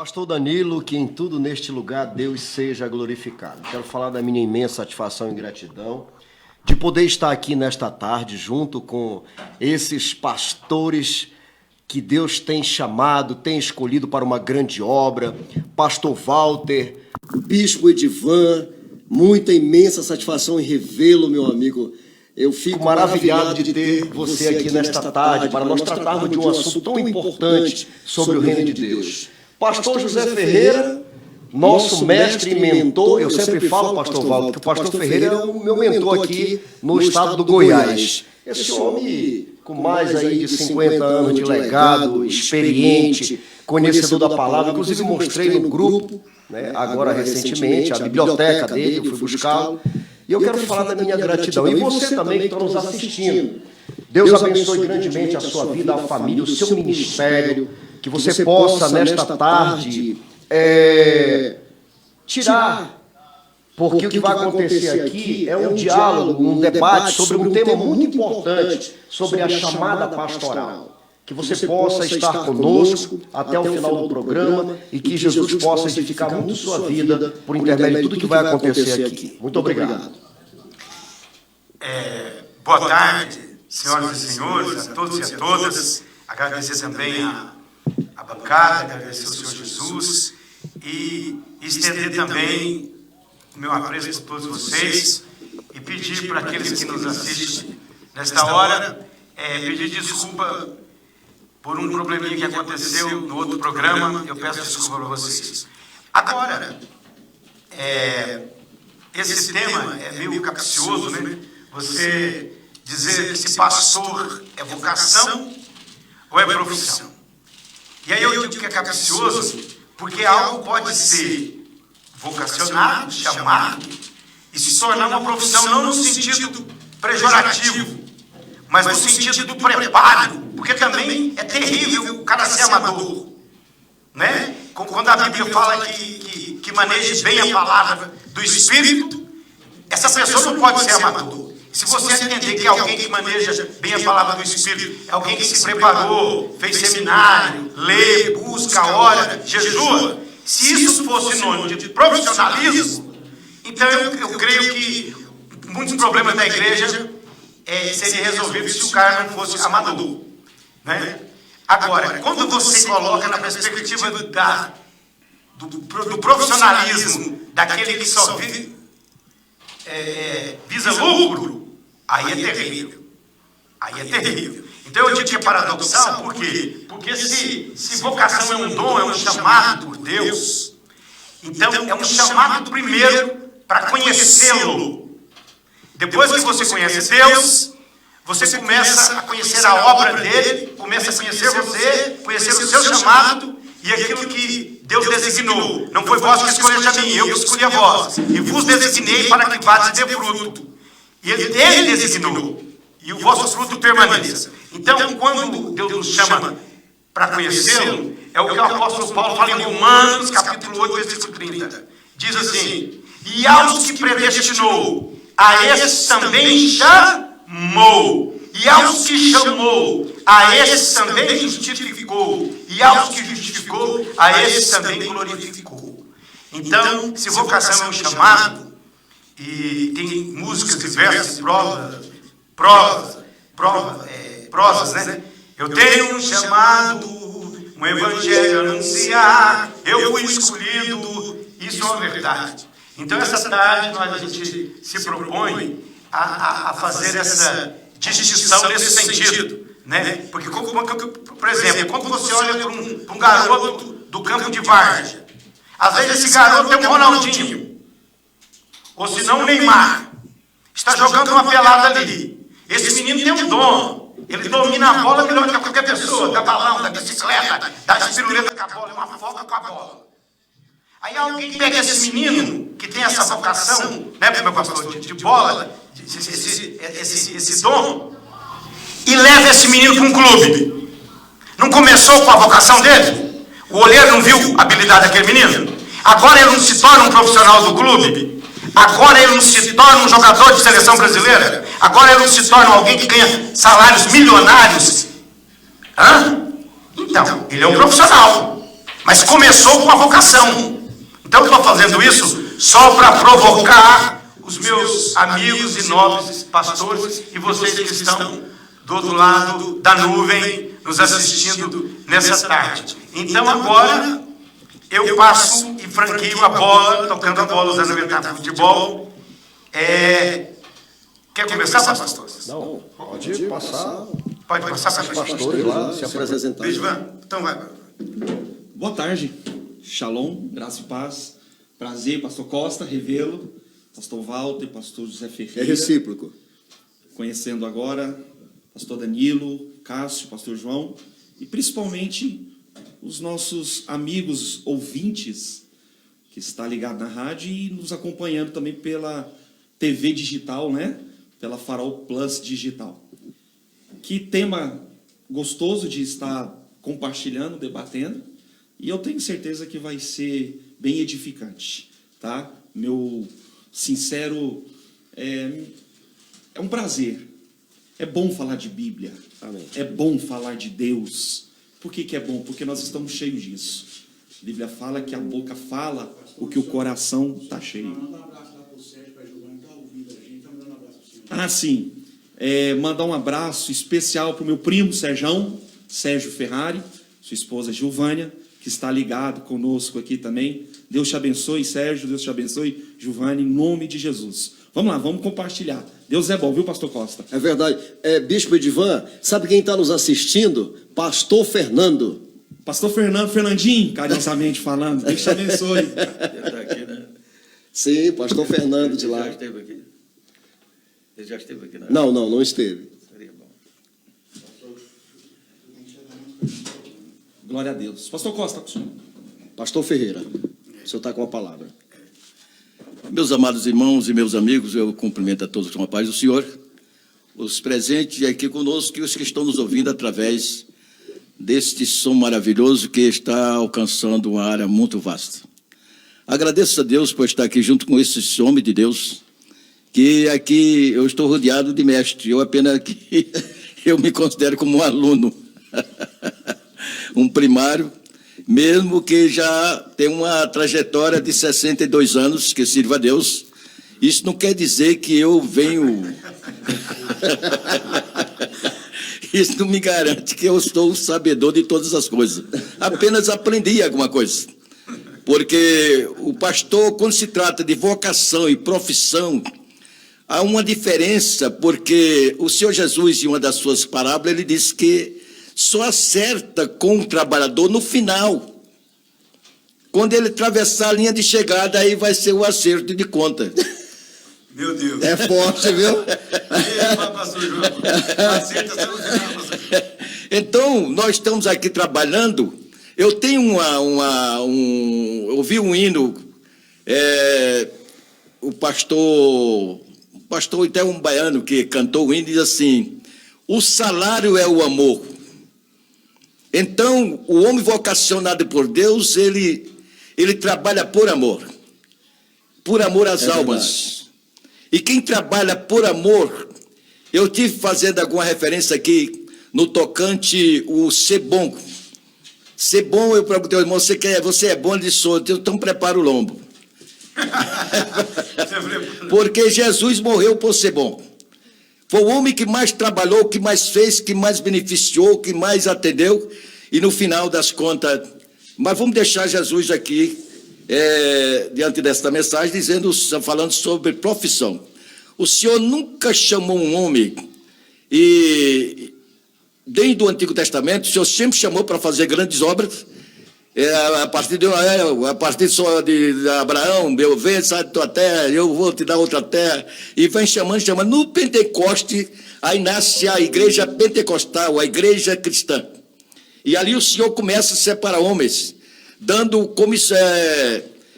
Pastor Danilo, que em tudo neste lugar Deus seja glorificado. Quero falar da minha imensa satisfação e gratidão de poder estar aqui nesta tarde junto com esses pastores que Deus tem chamado, tem escolhido para uma grande obra. Pastor Walter, Bispo Edivan, muita imensa satisfação em revê-lo, meu amigo. Eu fico maravilhado de ter você aqui nesta tarde para nós tratarmos de um assunto tão importante sobre o reino de Deus. Pastor José Ferreira, nosso mestre e mentor, eu sempre falo, Pastor Walter, que o Pastor Ferreira é o meu mentor aqui no estado do Goiás. Esse homem com mais aí de 50 anos de legado, experiente, conhecedor da palavra, inclusive mostrei no grupo, né, agora recentemente, a biblioteca dele, eu fui buscá-lo. E eu quero falar da minha gratidão. E você também que está nos assistindo. Deus abençoe grandemente a sua vida, a família, o seu ministério. Que você possa, nesta tarde, tirar. Porque o que vai acontecer aqui é um diálogo, um debate sobre um tema muito importante, sobre a chamada pastoral. Que você possa estar conosco até o final do programa e que Jesus possa edificar muito sua vida por intermédio de tudo que vai acontecer aqui. Muito obrigado. Boa tarde, senhoras e senhores, a todos e a todas. Agradecer também a bancada, agradecer ao Senhor Jesus e estender também o meu apreço por todos vocês e pedir para aqueles que nos assistem nesta hora, pedir desculpa por um probleminha que aconteceu no outro programa. Eu peço desculpa para vocês. Agora, esse tema é meio capcioso, né? Você dizer que se pastor é vocação ou é profissão. E aí eu digo que é capcioso porque algo pode ser vocacionado, chamado, e se tornar uma profissão não no sentido pejorativo, mas no sentido do preparo, porque também é terrível o cara ser amador, né? Quando a Bíblia fala que maneje bem a palavra do Espírito, essa pessoa não pode ser amador. Se você entender que alguém que maneja bem a palavra do Espírito é alguém que se preparou, fez seminário, lê, busca, ora, jejua, se isso fosse sinônimo de profissionalismo, então eu creio que muitos problemas da igreja seriam resolvidos se o cara não fosse amador, né? Agora, quando você coloca na perspectiva do profissionalismo, daquele que só visa lucro, aí é terrível. Aí é terrível. Então eu digo que é paradoxal, por quê? Porque se vocação é um dom, é um chamado por Deus, então é um chamado primeiro para conhecê-lo. Depois que você conhece Deus, você começa a conhecer a obra dele, começa a conhecer você, conhecer o seu chamado e aquilo que Deus designou. Não foi vós que escolheste a mim, eu que escolhi a vós. E vos designei para que vades e dê fruto. E ele designou. E o vosso fruto permaneça. Então, quando Deus nos chama para conhecê-lo, é o que o apóstolo Paulo fala em Romanos, capítulo 8, versículo 30. Diz assim: e aos que predestinou, a esses também chamou. E aos que chamou, a esses também justificou. E aos que justificou, a esses também glorificou. Então, se vocação é um chamado, e tem músicas diversas, prosas, né? Eu tenho um chamado, um evangelho a anunciar, eu fui escolhido, isso é uma verdade. Então, essa tarde, a gente se propõe a fazer essa distinção nesse sentido, né? Porque, por exemplo, quando você olha para um garoto do campo de várzea, às vezes esse garoto é um Ronaldinho, ou se não um Neymar, está jogando uma pelada ali. Esse menino tem um dom, ele domina a bola melhor que qualquer pessoa, da balão, da bicicleta, da espiruleta com a bola, uma folga com a bola. Aí alguém pega esse menino, que tem essa vocação, né, meu pastor, de bola, esse dom, e leva esse menino para um clube. Não começou com a vocação dele? O olheiro não viu a habilidade daquele menino? Agora ele não se torna um profissional do clube? Agora ele não se torna um jogador de seleção brasileira? Agora ele não se torna alguém que ganha salários milionários? Então, ele é um profissional. mas começou com a vocação. Então eu estou fazendo isso só para provocar os meus amigos e nobres pastores e vocês que estão do outro lado da nuvem nos assistindo nessa tarde. Então agora eu passo e franqueio a bola, tocando a bola, usando a metáfora de futebol. Quer começar, pastor? Não, pode passar. Pode passar para os Pastores lá se apresentar. Bisvan, então vai. Boa tarde, Shalom, graça e paz. Prazer, pastor Costa, revê-lo. Pastor Walter, pastor José Ferreira. É recíproco. Conhecendo agora pastor Danilo, Cássio, pastor João. E principalmente os nossos amigos ouvintes que está ligado na rádio e nos acompanhando também pela TV digital, né? Pela Farol Plus digital. Que tema gostoso de estar compartilhando, debatendo, e eu tenho certeza que vai ser bem edificante, tá? Meu sincero, é um prazer. É bom falar de Bíblia. Amém. É bom falar de Deus. Por que é bom? Porque nós estamos cheios disso. A Bíblia fala que a boca fala o que o coração está cheio. Manda um abraço lá para o Sérgio, para a Giovana, que está ouvindo a gente. Está mandando um abraço para o senhor. Ah, sim. Mandar um abraço especial para o meu primo Sérgio Ferrari, sua esposa Giovânia, que está ligado conosco aqui também. Deus te abençoe, Sérgio. Deus te abençoe, Giovânia, em nome de Jesus. Vamos lá, vamos compartilhar. Deus é bom, viu, pastor Costa? É verdade. Bispo Edivan, sabe quem está nos assistindo? Pastor Fernando. Pastor Fernandinho, carinhosamente falando. Deus te abençoe. Ele está aqui, né? Sim, pastor Fernando de Ele lá. já esteve aqui? Ele já esteve aqui, né? Não esteve. Seria bom. Glória a Deus. Pastor Costa, com o senhor. Pastor Ferreira, o senhor está com a palavra. Meus amados irmãos e meus amigos, eu cumprimento a todos com a paz do Senhor, os presentes aqui conosco e os que estão nos ouvindo através deste som maravilhoso que está alcançando uma área muito vasta. Agradeço a Deus por estar aqui junto com esse homem de Deus, que aqui eu estou rodeado de mestre, eu apenas aqui, eu me considero como um aluno, um primário, mesmo que já tem uma trajetória de 62 anos, que sirva a Deus. Isso não quer dizer que eu venho... Isso não me garante que eu sou o sabedor de todas as coisas. Apenas aprendi alguma coisa. Porque o pastor, quando se trata de vocação e profissão, há uma diferença, porque o Senhor Jesus, em uma das suas parábolas, ele disse que só acerta com o trabalhador no final. Quando ele atravessar a linha de chegada, aí vai ser o acerto de conta. Meu Deus. É forte, viu? Pastor João. Acerta até no final, pastor João. Então, nós estamos aqui trabalhando. Eu tenho eu ouvi um hino, o pastor até um baiano que cantou o hino, diz assim: o salário é o amor. Então, o homem vocacionado por Deus, ele trabalha por amor às almas. Verdade. E quem trabalha por amor, eu tive fazendo alguma referência aqui no tocante o ser bom. Ser bom, eu perguntei ao irmão, você é bom? Ele disse, então prepara o lombo. Porque Jesus morreu por ser bom. Foi o homem que mais trabalhou, que mais fez, que mais beneficiou, que mais atendeu. E no final das contas... Mas vamos deixar Jesus aqui, diante desta mensagem, falando sobre profissão. O Senhor nunca chamou um homem, e desde o Antigo Testamento, o Senhor sempre chamou para fazer grandes obras. A partir só de Abraão, eu venho, sai da tua terra, eu vou te dar outra terra, e vem chamando. No Pentecoste, aí nasce a igreja pentecostal, a igreja cristã. E ali o Senhor começa a separar homens,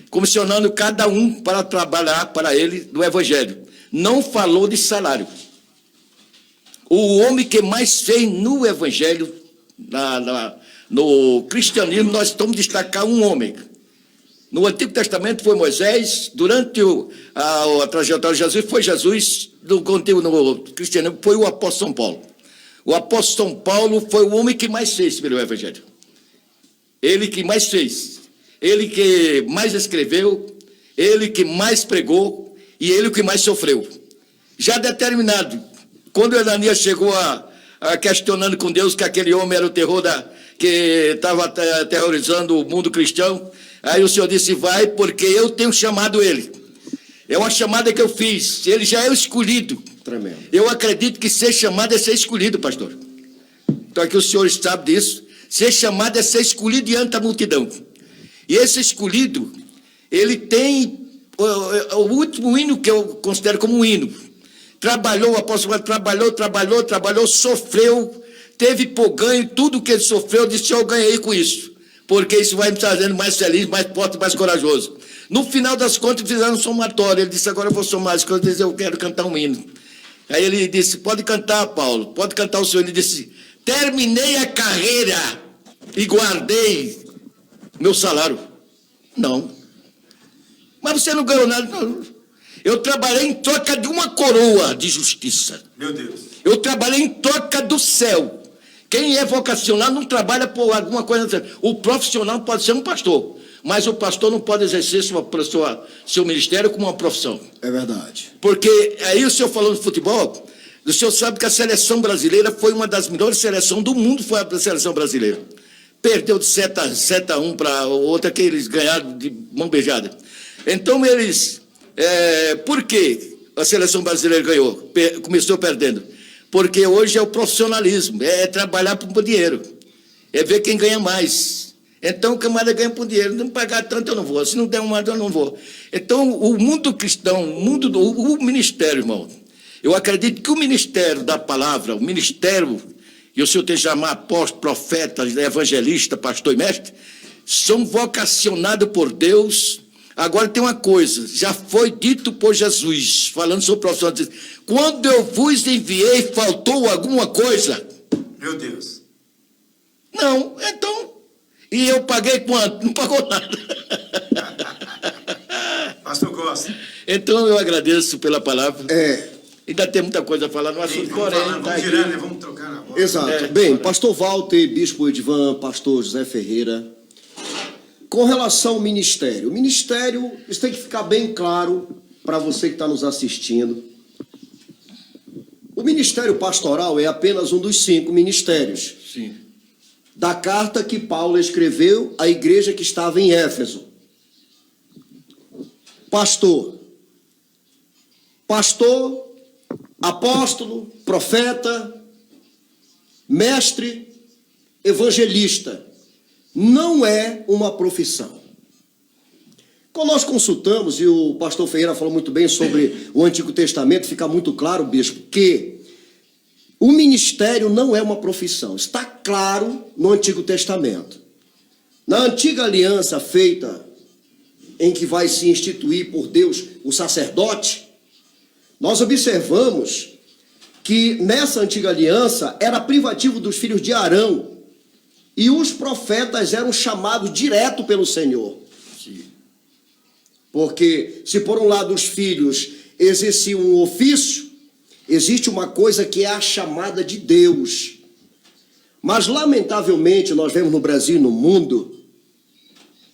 comissionando cada um para trabalhar para ele no Evangelho. Não falou de salário. O homem que mais fez no Evangelho, no cristianismo, nós estamos destacar um homem. No Antigo Testamento foi Moisés, durante a trajetória de Jesus, foi Jesus, no cristianismo foi o apóstolo São Paulo. O apóstolo São Paulo foi o homem que mais fez pelo Evangelho. ele que mais fez, ele que mais escreveu, ele que mais pregou e ele que mais sofreu. Já determinado, quando Ananias chegou a questionando com Deus que aquele homem era o terror que estava aterrorizando o mundo cristão, aí o Senhor disse, vai, porque eu tenho chamado ele. É uma chamada que eu fiz, ele já é o escolhido. Tremendo. Eu acredito que ser chamado é ser escolhido, pastor. Então aqui o senhor sabe disso. Ser chamado é ser escolhido diante da multidão. E esse escolhido, ele tem o último hino que eu considero como um hino. Trabalhou, o apóstolo trabalhou, sofreu, teve por ganho tudo que ele sofreu, disse, eu ganhei com isso, porque isso vai me trazendo mais feliz, mais forte, mais corajoso. No final das contas, fizeram um somatório, ele disse, agora eu vou somar as coisas, eu quero cantar um hino. Aí ele disse, pode cantar, Paulo, pode cantar o senhor. Ele disse, terminei a carreira e guardei meu salário. Não. Mas você não ganhou nada, não. Eu trabalhei em troca de uma coroa de justiça. Meu Deus. Eu trabalhei em troca do céu. Quem é vocacional não trabalha por alguma coisa. O profissional pode ser um pastor, mas o pastor não pode exercer seu ministério como uma profissão. É verdade. Porque aí o senhor falando de futebol, o senhor sabe que a seleção brasileira foi uma das melhores seleções do mundo, foi a seleção brasileira. Perdeu de 7-1 para outra que eles ganharam de mão beijada. Então eles... por que a seleção brasileira ganhou? Começou perdendo. Porque hoje é o profissionalismo, é trabalhar por dinheiro, é ver quem ganha mais. Então o camarada ganha por dinheiro, não pagar tanto eu não vou, se não der uma eu não vou. Então o mundo cristão, o ministério, irmão, eu acredito que o ministério da palavra, o ministério, e o senhor tem que chamar apóstolo, profeta, evangelista, pastor e mestre, são vocacionados por Deus. Agora tem uma coisa, já foi dito por Jesus, falando sobre o profissional, diz, quando eu vos enviei, faltou alguma coisa? Meu Deus. Não, então, e eu paguei quanto? Não pagou nada. Pastor Costa. Então eu agradeço pela palavra. É. Ainda tem muita coisa a falar no assunto, Vamos porém, falando, tá vamos aqui. tirando, vamos trocar na bola. Exato. Bem, pastor Walter, bispo Edvan, pastor José Ferreira, com relação ao ministério. O ministério, isso tem que ficar bem claro para você que está nos assistindo. O ministério pastoral é apenas um dos 5 ministérios. Sim. Da carta que Paulo escreveu à igreja que estava em Éfeso. Pastor, apóstolo, profeta, mestre, evangelista. Não é uma profissão. Quando nós consultamos, e o pastor Ferreira falou muito bem sobre o Antigo Testamento, fica muito claro, bispo, que o ministério não é uma profissão. Está claro no Antigo Testamento. Na antiga aliança feita, em que vai se instituir por Deus o sacerdote, nós observamos que nessa antiga aliança era privativo dos filhos de Arão, e os profetas eram chamados direto pelo Senhor. Porque se por um lado os filhos exerciam um ofício, existe uma coisa que é a chamada de Deus. Mas lamentavelmente nós vemos no Brasil e no mundo,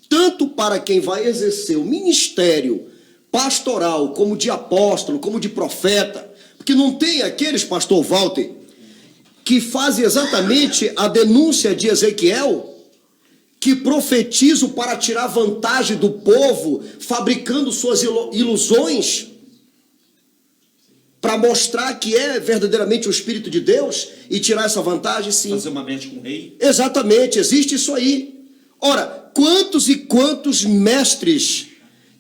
tanto para quem vai exercer o ministério pastoral, como de apóstolo, como de profeta, porque não tem aqueles, pastor Walter, que fazem exatamente a denúncia de Ezequiel, que profetizam para tirar vantagem do povo, fabricando suas ilusões, para mostrar que é verdadeiramente o Espírito de Deus e tirar essa vantagem, sim. Fazer uma mente com o rei. Exatamente, existe isso aí. Ora, quantos e quantos mestres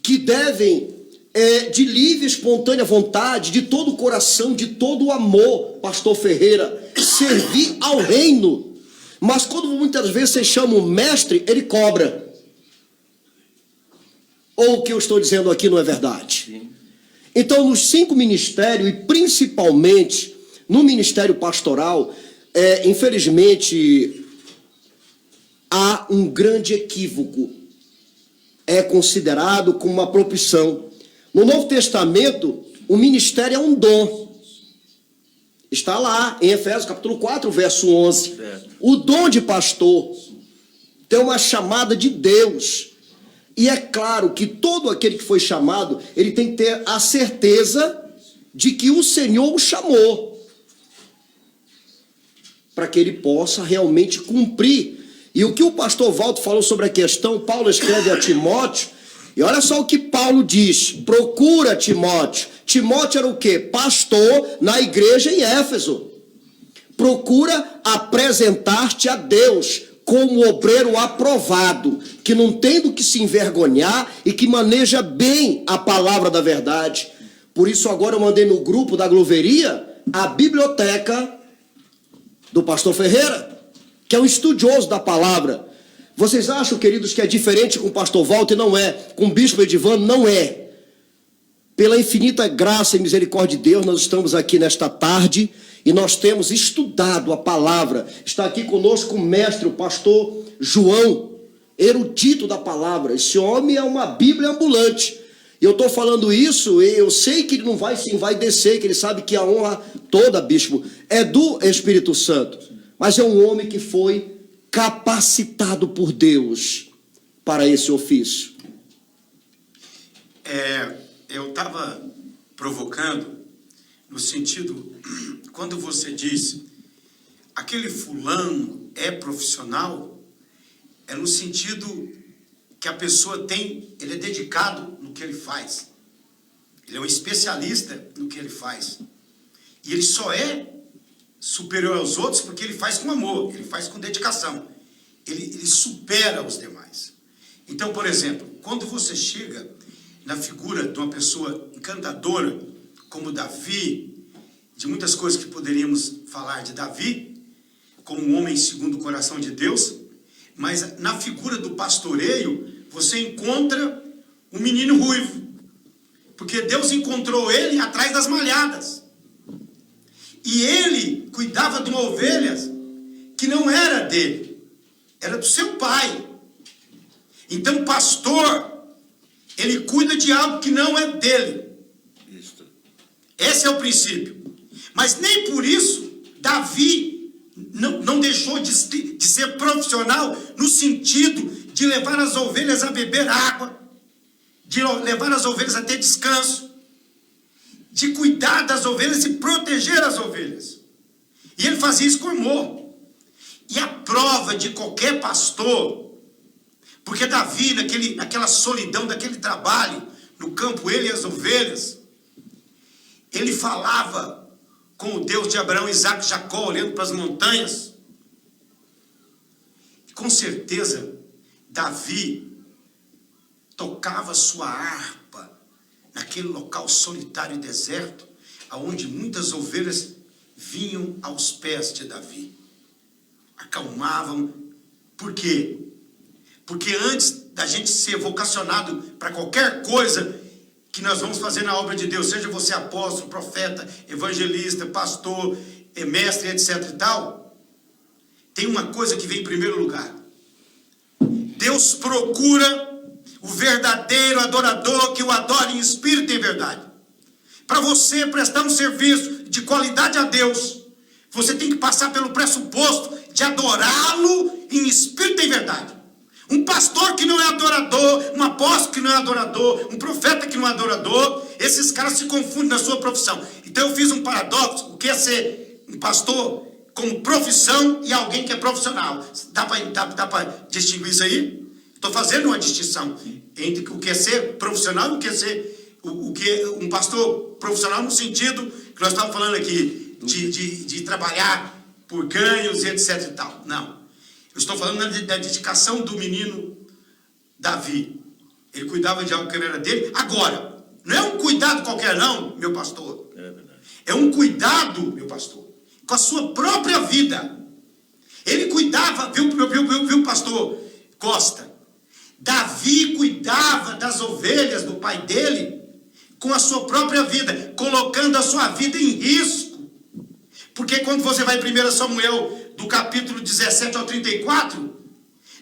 que devem, de livre e espontânea vontade, de todo o coração, de todo o amor, pastor Ferreira, servir ao reino, mas quando muitas vezes você chama um mestre, ele cobra. Ou o que eu estou dizendo aqui não é verdade? Sim. Então, nos 5 ministérios, e principalmente no ministério pastoral, infelizmente, há um grande equívoco. É considerado como uma profissão. No Novo Testamento, o ministério é um dom. Está lá, em Efésios capítulo 4, verso 11. O dom de pastor. tem uma chamada de Deus. E é claro que todo aquele que foi chamado, ele tem que ter a certeza de que o Senhor o chamou, para que ele possa realmente cumprir. E o que o pastor Walter falou sobre a questão, Paulo escreve a Timóteo, e olha só o que Paulo diz: procura Timóteo. Timóteo era o quê? Pastor na igreja em Éfeso. Procura apresentar-te a Deus como obreiro aprovado, que não tem do que se envergonhar e que maneja bem a palavra da verdade. Por isso agora eu mandei no grupo da Gloveria a biblioteca do pastor Ferreira, que é um estudioso da palavra. Vocês acham, queridos, que é diferente com o pastor Walter? Não é. Com o bispo Edivando? Não é. Pela infinita graça e misericórdia de Deus, nós estamos aqui nesta tarde e nós temos estudado a palavra. Está aqui conosco o mestre, o pastor João, erudito da palavra. Esse homem é uma Bíblia ambulante. E eu estou falando isso, e eu sei que ele não vai se envaidecer, que ele sabe que a honra toda, bispo, é do Espírito Santo. Mas é um homem que foi capacitado por Deus para esse ofício. Eu estava provocando no sentido, quando você diz aquele fulano é profissional, é no sentido que a pessoa ele é dedicado no que ele faz. Ele é um especialista no que ele faz. E ele só é superior aos outros porque ele faz com amor, ele faz com dedicação. Ele supera os demais. Então, por exemplo, quando você chega na figura de uma pessoa encantadora, como Davi, de muitas coisas que poderíamos falar de Davi, como um homem segundo o coração de Deus, mas na figura do pastoreio, você encontra um menino ruivo, porque Deus encontrou ele atrás das malhadas. E ele cuidava de uma ovelha que não era dele, era do seu pai. Então o pastor, ele cuida de algo que não é dele. Esse é o princípio. Mas nem por isso Davi não deixou de ser profissional no sentido de levar as ovelhas a beber água, de levar as ovelhas a ter descanso, de cuidar das ovelhas e proteger as ovelhas. E ele fazia isso com amor. E a prova de qualquer pastor, porque Davi, naquela solidão, daquele trabalho, no campo, ele e as ovelhas, ele falava com o Deus de Abraão, Isaac e Jacó, olhando para as montanhas. E com certeza, Davi tocava sua harpa naquele local solitário e deserto, aonde muitas ovelhas vinham aos pés de Davi. Acalmavam. Por quê? Porque antes da gente ser vocacionado para qualquer coisa que nós vamos fazer na obra de Deus, seja você apóstolo, profeta, evangelista, pastor, mestre, etc e tal, tem uma coisa que vem em primeiro lugar. Deus procura o verdadeiro adorador que o adore em espírito e em verdade. Para você prestar um serviço de qualidade a Deus, você tem que passar pelo pressuposto de adorá-lo em espírito e em verdade. Um pastor que não é adorador, um apóstolo que não é adorador, um profeta que não é adorador, esses caras se confundem na sua profissão. Então eu fiz um paradoxo, o que é ser um pastor como profissão e alguém que é profissional. Dá para distinguir isso aí? Estou fazendo uma distinção entre o que é ser profissional e o que é ser o que é um pastor profissional no sentido que nós estamos falando aqui de trabalhar por ganhos e etc e tal. Não. Eu estou falando da dedicação do menino Davi. Ele cuidava de algo que não era dele. Agora, não é um cuidado qualquer não, meu pastor. É um cuidado, meu pastor, com a sua própria vida. Ele cuidava, viu pastor Costa? Davi cuidava das ovelhas do pai dele com a sua própria vida, colocando a sua vida em risco. Porque quando você vai em 1 Samuel, do capítulo 17 ao 34,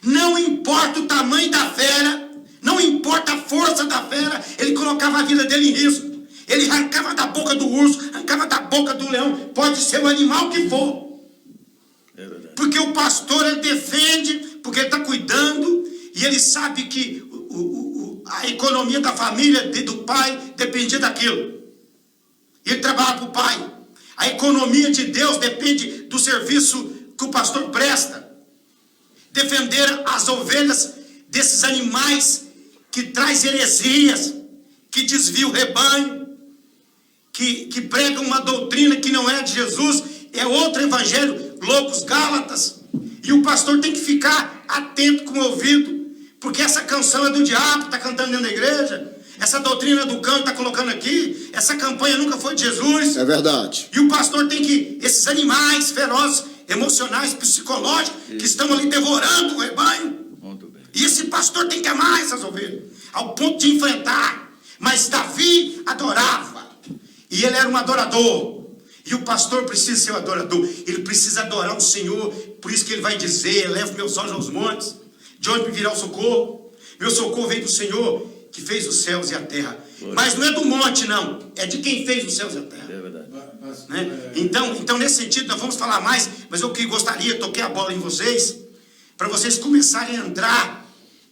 não importa o tamanho da fera, não importa a força da fera, ele colocava a vida dele em risco. Ele arrancava da boca do urso, arrancava da boca do leão, pode ser o animal que for. É verdade. Porque o pastor, ele defende, porque ele está cuidando, e ele sabe que a economia da família, do pai, dependia daquilo. Ele trabalha para o pai. A economia de Deus depende do serviço que o pastor presta. Defender as ovelhas desses animais que traz heresias, que desvia o rebanho, que pregam uma doutrina que não é de Jesus, é outro evangelho, loucos gálatas. E o pastor tem que ficar atento com o ouvido, porque essa canção é do diabo, está cantando dentro da igreja. Essa doutrina do canto está colocando aqui. Essa campanha nunca foi de Jesus. É verdade. E o pastor tem que, esses animais ferozes, emocionais, psicológicos, que estão ali devorando o rebanho. Muito bem. E esse pastor tem que amar essas ovelhas, ao ponto de enfrentar. Mas Davi adorava. E ele era um adorador. E o pastor precisa ser um adorador. Ele precisa adorar o Senhor. Por isso que ele vai dizer: levo meus olhos aos montes, de onde me virá o socorro? Meu socorro vem do Senhor, que fez os céus e a terra. Mas não é do monte, não. É de quem fez os céus e a terra. É verdade. Né? Então, nesse sentido, nós vamos falar mais. Mas eu que gostaria, toquei a bola em vocês, para vocês começarem a entrar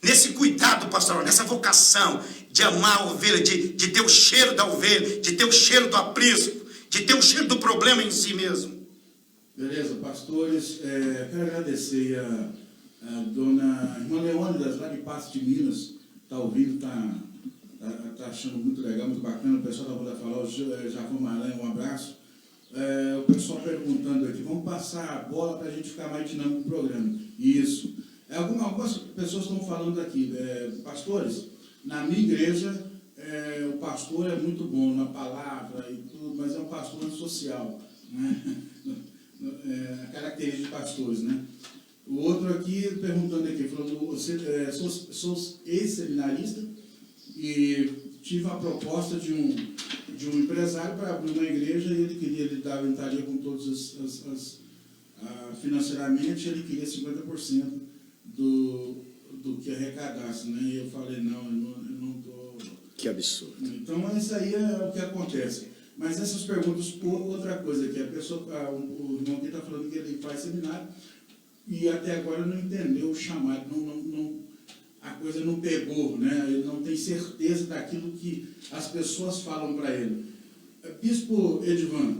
nesse cuidado pastoral, nessa vocação de amar a ovelha, de ter o cheiro da ovelha, de ter o cheiro do aprisco, de ter o cheiro do problema em si mesmo. Beleza, pastores, quero agradecer a dona irmã Leônidas, lá de Passo de Minas, está ouvindo, está achando muito legal, muito bacana. O pessoal da Rua da Falau, Jafão Maranhão, um abraço. O pessoal perguntando aqui, vamos passar a bola para a gente ficar mais dinâmico no programa. Isso. Algumas pessoas estão falando aqui, pastores, na minha igreja, o pastor é muito bom na palavra e tudo, mas é um pastor antissocial, né? A característica de pastores, né? O outro aqui perguntando aqui, falando, sou ex-seminarista e tive uma proposta de um empresário para abrir uma igreja e ele entraria com todos financeiramente, ele queria 50% do que arrecadasse, né? E eu falei, não, eu não estou... Que absurdo. Então, isso aí é o que acontece. Mas essas perguntas, outra coisa, que a pessoa, o irmão aqui está falando que ele faz seminário e até agora não entendeu o chamado, a coisa não pegou, né? Ele não tem certeza daquilo que as pessoas falam para ele. Bispo Edivan,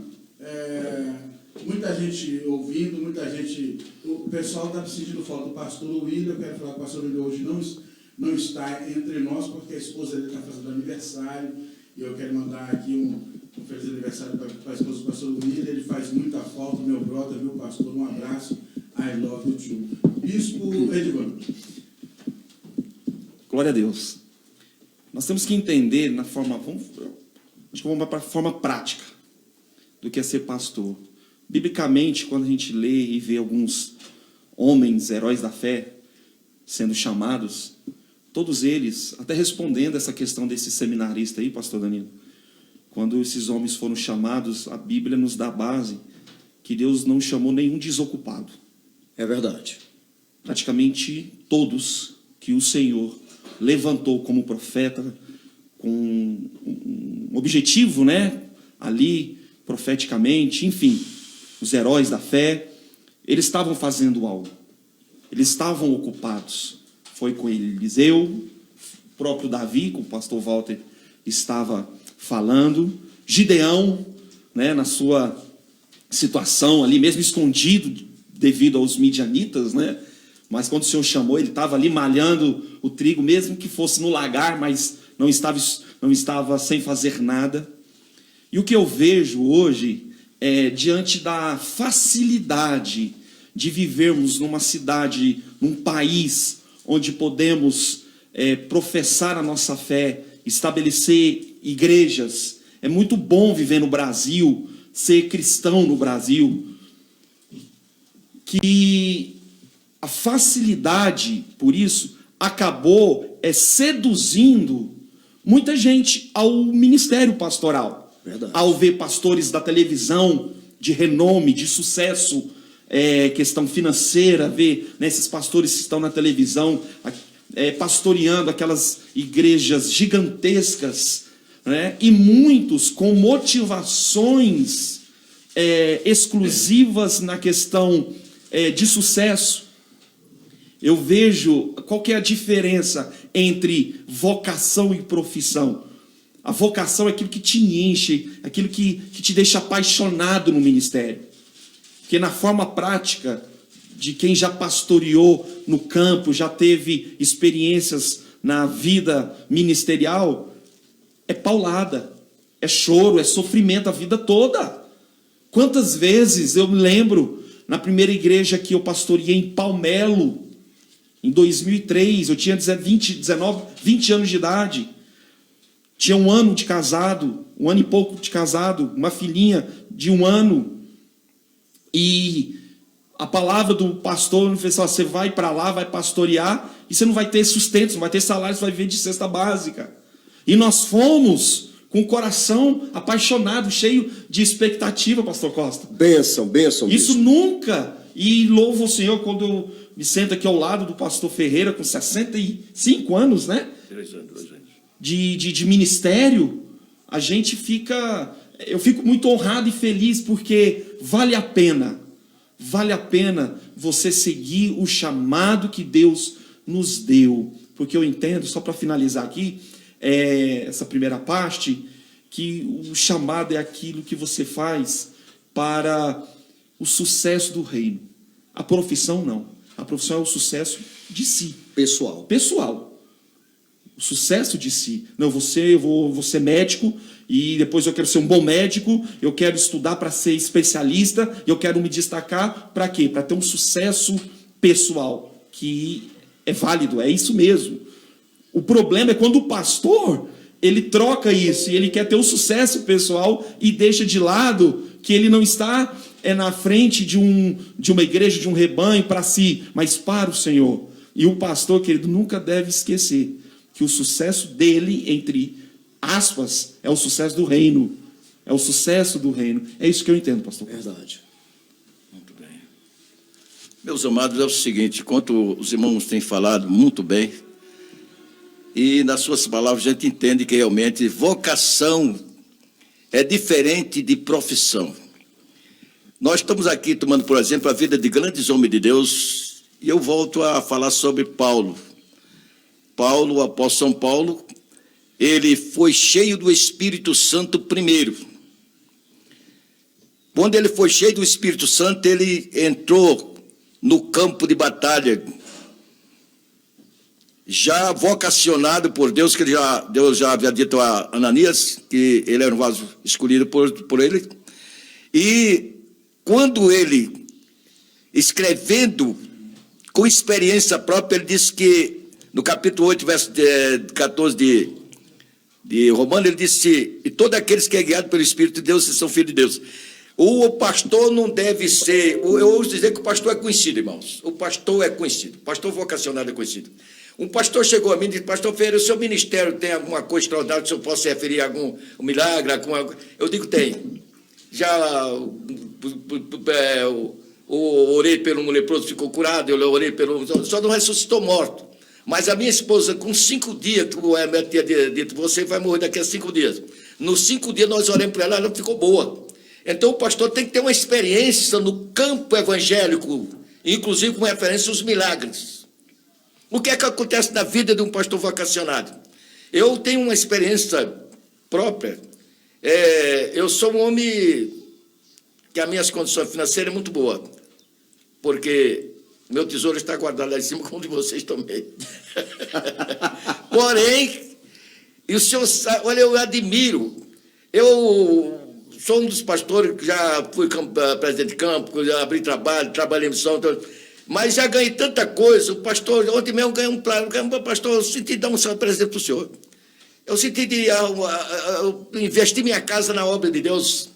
muita gente ouvindo, o pessoal está sentindo falta do pastor William. Eu quero falar que o pastor William hoje não está entre nós, porque a esposa dele está fazendo aniversário, e eu quero mandar aqui um feliz aniversário para a esposa do pastor William. Ele faz muita falta, meu brother, viu, pastor? Um abraço, I love you too. Bispo Edivan. Glória a Deus. Nós temos que entender na forma, acho que vamos para a forma prática do que é ser pastor. Biblicamente, quando a gente lê e vê alguns homens, heróis da fé, sendo chamados, todos eles, até respondendo essa questão desse seminarista aí, pastor Danilo, quando esses homens foram chamados, a Bíblia nos dá a base que Deus não chamou nenhum desocupado. É verdade. Praticamente todos que o Senhor levantou como profeta, com um objetivo, né, ali, profeticamente, enfim, os heróis da fé, eles estavam fazendo algo, eles estavam ocupados. Foi com Eliseu, o próprio Davi, como o pastor Walter estava falando, Gideão, né, na sua situação ali, mesmo escondido devido aos midianitas, né? Mas quando o Senhor chamou, ele estava ali malhando o trigo, mesmo que fosse no lagar, mas não estava sem fazer nada. E o que eu vejo hoje é, diante da facilidade de vivermos numa cidade, num país onde podemos professar a nossa fé, estabelecer igrejas. É muito bom viver no Brasil, ser cristão no Brasil, que a facilidade, por isso, acabou seduzindo muita gente ao ministério pastoral. Verdade. Ao ver pastores da televisão de renome, de sucesso, questão financeira, ver, né, esses pastores que estão na televisão pastoreando aquelas igrejas gigantescas, né, e muitos com motivações exclusivas na questão de sucesso, eu vejo qual que é a diferença entre vocação e profissão. A vocação é aquilo que te enche, aquilo que te deixa apaixonado no ministério. Porque na forma prática de quem já pastoreou no campo, já teve experiências na vida ministerial, é paulada, é choro, é sofrimento a vida toda. Quantas vezes eu me lembro, na primeira igreja que eu pastoreei em Palmelo, em 2003, eu tinha 20 anos de idade, tinha 1 ano de casado, 1 ano e pouco de casado, uma filhinha de 1 ano, e a palavra do pastor me fez: você vai para lá, vai pastorear, e você não vai ter sustento, não vai ter salário, você vai viver de cesta básica. E nós fomos com o coração apaixonado, cheio de expectativa, pastor Costa. Bênção, bênção. Isso bispo. nunca, e louvo o Senhor quando eu me sento aqui ao lado do pastor Ferreira, com 65 anos, né? 2 anos. De ministério, a gente eu fico muito honrado e feliz, porque vale a pena você seguir o chamado que Deus nos deu. Porque eu entendo, só para finalizar aqui, essa primeira parte, que o chamado é aquilo que você faz para o sucesso do reino. A profissão não. A profissão é o sucesso de si. Pessoal. O sucesso de si. Não, eu vou ser médico e depois eu quero ser um bom médico, eu quero estudar para ser especialista, eu quero me destacar para quê? Para ter um sucesso pessoal, que é válido, é isso mesmo. O problema é quando o pastor, ele troca isso e ele quer ter um sucesso pessoal e deixa de lado que ele não está na frente de uma igreja, de um rebanho para si, mas para o Senhor. E o pastor, querido, nunca deve esquecer que o sucesso dele, entre aspas, é o sucesso do reino. É o sucesso do reino. É isso que eu entendo, pastor. Verdade. Muito bem. Meus amados, é o seguinte, enquanto os irmãos têm falado muito bem, e nas suas palavras a gente entende que realmente vocação é diferente de profissão. Nós estamos aqui tomando, por exemplo, a vida de grandes homens de Deus, e eu volto a falar sobre Paulo. Paulo, o apóstolo São Paulo, ele foi cheio do Espírito Santo primeiro. Quando ele foi cheio do Espírito Santo, ele entrou no campo de batalha, já vocacionado por Deus, que Deus já havia dito a Ananias, que ele era um vaso escolhido por ele. E quando ele, escrevendo com experiência própria, ele disse que, no capítulo 8, verso 14 de Romanos, ele disse: e todos aqueles que é guiado pelo Espírito de Deus, são filhos de Deus. O pastor não deve ser... Eu ouso dizer que o pastor é conhecido, irmãos. O pastor é conhecido. O pastor vocacionado é conhecido. Um pastor chegou a mim e disse: pastor Ferreira, o seu ministério tem alguma coisa extraordinária que o senhor possa se referir a algum milagre? Eu digo: tem. Já orei pelo um leproso, ficou curado. Eu orei só não ressuscitou morto. Mas a minha esposa, com 5 dias, que o médico tinha dito: você vai morrer daqui a 5 dias. Nos 5 dias nós oramos para ela ficou boa. Então o pastor tem que ter uma experiência no campo evangélico, inclusive com referência aos milagres. O que é que acontece na vida de um pastor vocacionado? Eu tenho uma experiência própria. Eu sou um homem que as minhas condições financeiras são muito boas, porque meu tesouro está guardado lá em cima, como de vocês também. Porém, e o senhor sabe, olha, eu admiro. Eu sou um dos pastores que já fui presidente de campo, já abri trabalho, trabalhei em missão, mas já ganhei tanta coisa. O pastor, ontem mesmo ganhei um plano, pastor, eu senti dar um presente para o senhor. Eu senti de investir minha casa na obra de Deus.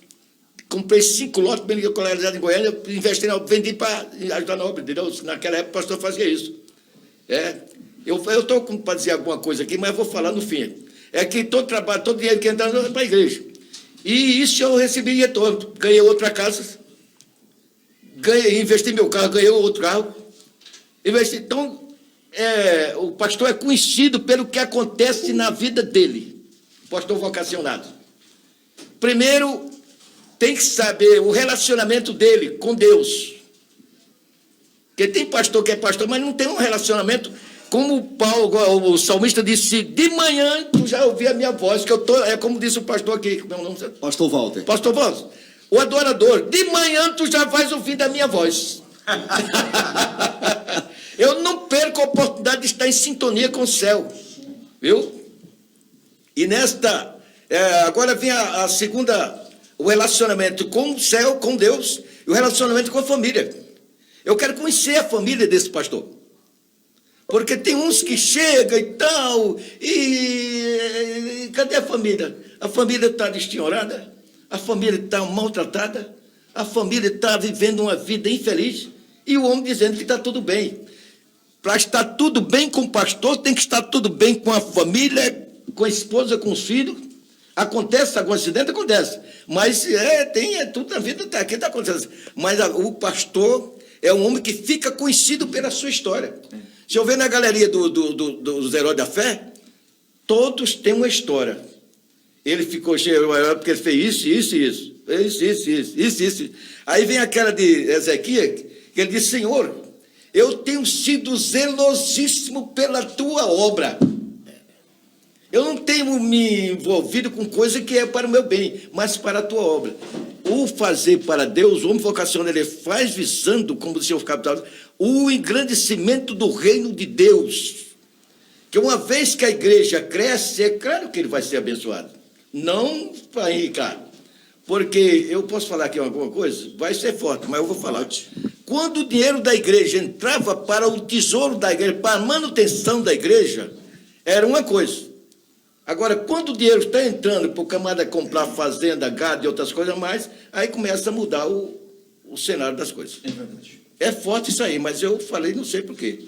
Comprei 5 lotes bem localizados em Goiânia, investi, vendi para ajudar na obra de Deus. Naquela época o pastor fazia isso. Eu estou para dizer alguma coisa aqui, mas vou falar no fim. É que todo trabalho, todo dinheiro que entra é para a igreja. E isso eu recebi retorno. Ganhei outra casa, investi meu carro, ganhei outro carro. Então, o pastor é conhecido pelo que acontece na vida dele. Pastor vocacionado. Primeiro, tem que saber o relacionamento dele com Deus. Porque tem pastor que é pastor, mas não tem um relacionamento. Como o salmista disse, de manhã tu já ouvi a minha voz, que eu tô, é como disse o pastor aqui, meu nome é Pastor Walter. Pastor Walter, o adorador, de manhã tu já vais ouvir da minha voz. Eu não perco a oportunidade de estar em sintonia com o céu, viu? E agora vem a segunda, o relacionamento com o céu, com Deus, e o relacionamento com a família. Eu quero conhecer a família desse pastor. Porque tem uns que chegam e tal, e cadê a família? A família está destinhorada, a família está maltratada, a família está vivendo uma vida infeliz, e o homem dizendo que está tudo bem. Para estar tudo bem com o pastor, tem que estar tudo bem com a família, com a esposa, com os filhos. Acontece algum acidente? Acontece. Mas tudo na vida está aqui, está acontecendo. Mas o pastor é um homem que fica conhecido pela sua história. Se eu ver na galeria dos heróis da fé, todos têm uma história. Ele ficou cheio, porque ele fez isso. Aí vem aquela de Ezequias, que ele diz, Senhor, eu tenho sido zelosíssimo pela tua obra. Eu não tenho me envolvido com coisa que é para o meu bem, mas para a tua obra. O fazer para Deus, o homem vocacional, ele faz visando, como disse o capitão, o engrandecimento do reino de Deus. Que uma vez que a igreja cresce, é claro que ele vai ser abençoado. Não para enricar. Porque eu posso falar aqui alguma coisa? Vai ser forte, mas eu vou falar. Quando o dinheiro da igreja entrava para o tesouro da igreja, para a manutenção da igreja, era uma coisa. Agora, quando o dinheiro está entrando para o camarada comprar fazenda, gado e outras coisas mais, aí começa a mudar o cenário das coisas. É verdade. É forte isso aí, mas eu falei, não sei por quê.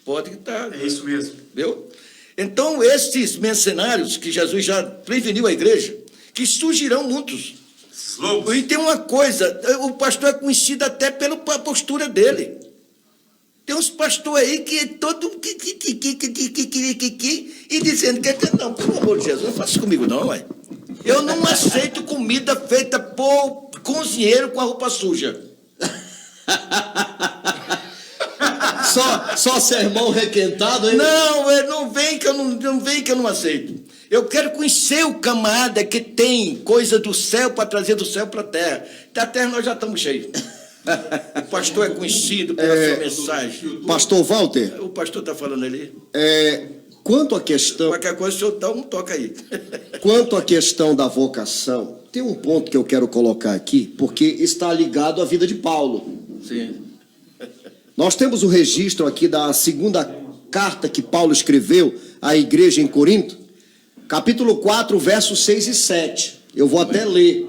Pode estar... É isso mesmo. Viu? Então, esses mercenários que Jesus já preveniu a igreja, que surgirão muitos. Esses loucos. E tem uma coisa, o pastor é conhecido até pela postura dele. Tem uns pastores aí que é todo e dizendo que não, pelo amor de Jesus, não faça isso comigo não, ué. Eu não aceito comida feita por cozinheiro com a roupa suja. Só sermão requentado, hein? Não vem que eu não aceito. Eu quero conhecer o camarada que tem coisa do céu para trazer do céu para a terra. Da terra nós já estamos cheios. O pastor é conhecido pela sua mensagem. Pastor Walter, O pastor está falando ali. quanto à questão... Qualquer coisa, o senhor dá um toque aí. Quanto à questão da vocação, tem um ponto que eu quero colocar aqui, porque está ligado à vida de Paulo. Sim. Nós temos o registro aqui da segunda carta que Paulo escreveu à igreja em Corinto, capítulo 4, versos 6 e 7. Eu vou até ler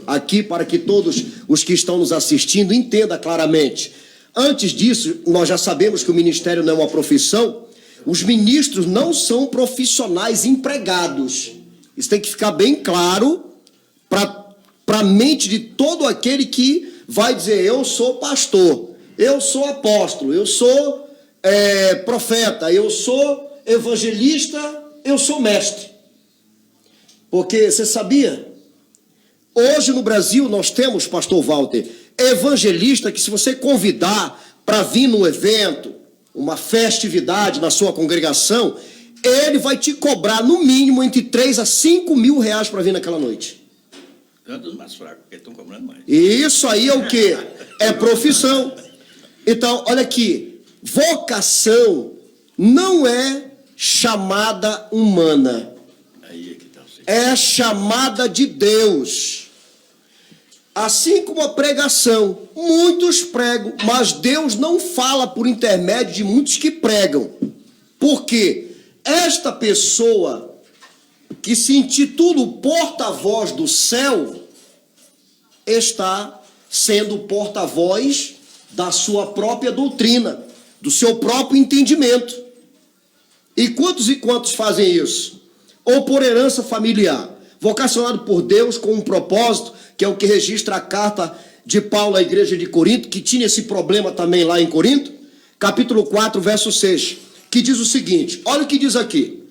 aqui para que todos os que estão nos assistindo entendam claramente. Antes disso, nós já sabemos que o ministério não é uma profissão. Os ministros não são profissionais empregados. Isso tem que ficar bem claro para a mente de todo aquele que vai dizer, eu sou pastor, eu sou apóstolo, eu sou profeta, eu sou evangelista, eu sou mestre. Porque você sabia? Hoje no Brasil nós temos, pastor Walter, evangelista que se você convidar para vir num evento, uma festividade na sua congregação, ele vai te cobrar no mínimo entre 3 a 5 mil reais para vir naquela noite. É dos mais fracos, porque estão cobrando mais. E isso aí é o quê? É profissão. Então, olha aqui, vocação não é chamada humana. Aí é que está. É chamada de Deus. Assim como a pregação, muitos pregam, mas Deus não fala por intermédio de muitos que pregam. Porque esta pessoa que se intitula o porta-voz do céu está sendo porta-voz da sua própria doutrina, do seu próprio entendimento. E quantos fazem isso? Ou por herança familiar, vocacionado por Deus com um propósito, que é o que registra a carta de Paulo à igreja de Corinto, que tinha esse problema também lá em Corinto, capítulo 4, verso 6, que diz o seguinte, olha o que diz aqui,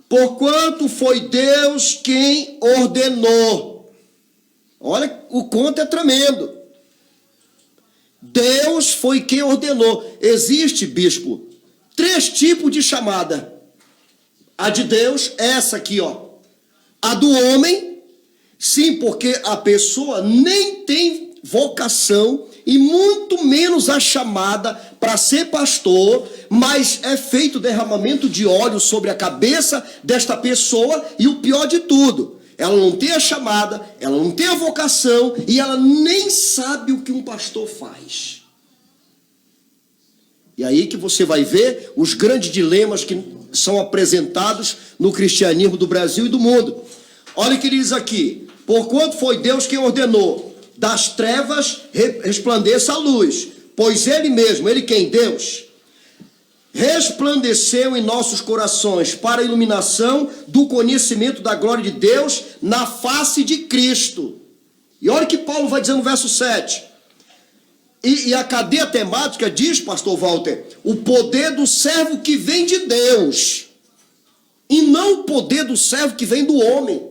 porquanto foi Deus quem ordenou, olha, o conto é tremendo, Deus foi quem ordenou. Existe, bispo, 3 tipos de chamada. A de Deus é essa aqui, ó. A do homem, sim, porque a pessoa nem tem vocação e muito menos a chamada para ser pastor, mas é feito derramamento de óleo sobre a cabeça desta pessoa e o pior de tudo, ela não tem a chamada, ela não tem a vocação e ela nem sabe o que um pastor faz. E aí que você vai ver os grandes dilemas que são apresentados no cristianismo do Brasil e do mundo. Olha o que ele diz aqui: porquanto foi Deus quem ordenou, das trevas resplandeça a luz, pois ele mesmo, ele quem? Deus, resplandeceu em nossos corações para a iluminação do conhecimento da glória de Deus na face de Cristo. E olha o que Paulo vai dizer no verso 7. E a cadeia temática diz, pastor Walter, o poder do servo que vem de Deus, e não o poder do servo que vem do homem,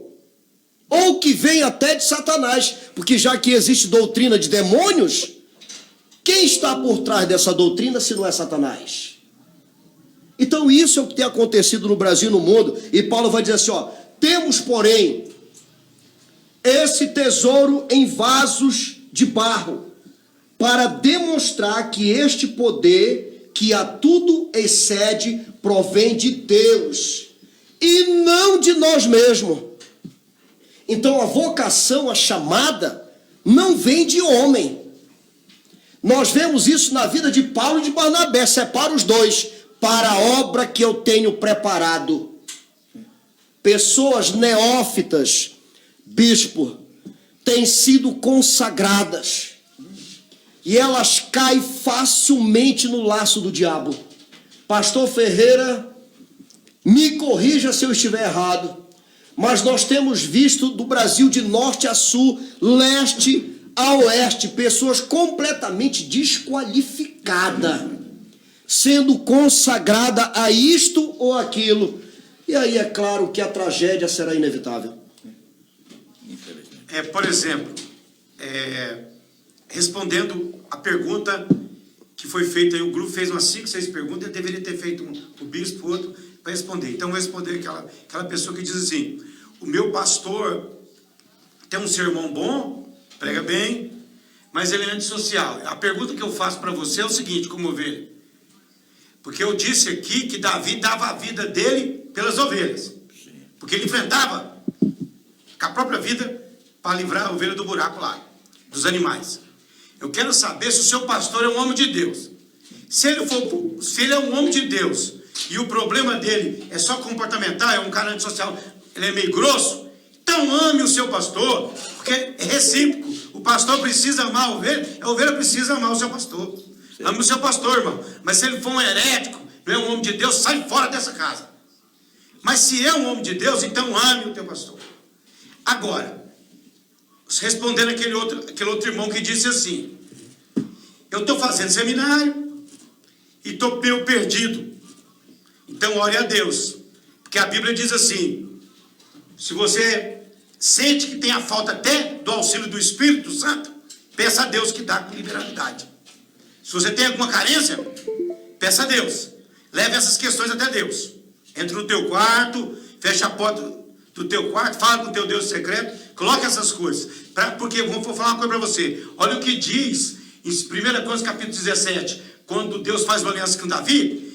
ou que vem até de Satanás, porque já que existe doutrina de demônios, quem está por trás dessa doutrina se não é Satanás? Então isso é o que tem acontecido no Brasil e no mundo, e Paulo vai dizer assim, ó, temos, porém, esse tesouro em vasos de barro, para demonstrar que este poder, que a tudo excede, provém de Deus, e não de nós mesmos. Então a vocação, a chamada, não vem de homem. Nós vemos isso na vida de Paulo e de Barnabé, separa os dois, para a obra que eu tenho preparado. Pessoas neófitas, bispo, têm sido consagradas, e elas caem facilmente no laço do diabo. Pastor Ferreira, me corrija se eu estiver errado, mas nós temos visto do Brasil de norte a sul, leste a oeste, pessoas completamente desqualificadas, sendo consagrada a isto ou aquilo. E aí é claro que a tragédia será inevitável. Por exemplo, respondendo a pergunta que foi feita, aí o grupo fez umas 5, 6 perguntas, ele deveria ter feito o bispo, outro, para responder. Então, eu vou responder aquela pessoa que diz assim, o meu pastor tem um sermão bom, prega bem, mas ele é antissocial. A pergunta que eu faço para você é o seguinte, como ovelha, porque eu disse aqui que Davi dava a vida dele pelas ovelhas, porque ele enfrentava com a própria vida para livrar a ovelha do buraco lá, dos animais. Eu quero saber se o seu pastor é um homem de Deus. Se ele é um homem de Deus e o problema dele é só comportamental, é um cara antissocial, ele é meio grosso, então ame o seu pastor, porque é recíproco. O pastor precisa amar a ovelha precisa amar o seu pastor. Sim. Ame o seu pastor, irmão. Mas se ele for um herético, não é um homem de Deus, sai fora dessa casa. Mas se é um homem de Deus, então ame o teu pastor. Agora, respondendo aquele outro irmão que disse assim, eu estou fazendo seminário e estou meio perdido, então ore a Deus, porque a Bíblia diz assim, se você sente que tem a falta até do auxílio do Espírito Santo, peça a Deus que dá com liberalidade. Se você tem alguma carência, peça a Deus, leve essas questões até Deus, entre no teu quarto, fecha a porta do teu quarto, fala com o teu Deus secreto, coloca essas coisas, porque eu vou falar uma coisa para você, olha o que diz em 1 Crônicas capítulo 17, quando Deus faz uma aliança com Davi,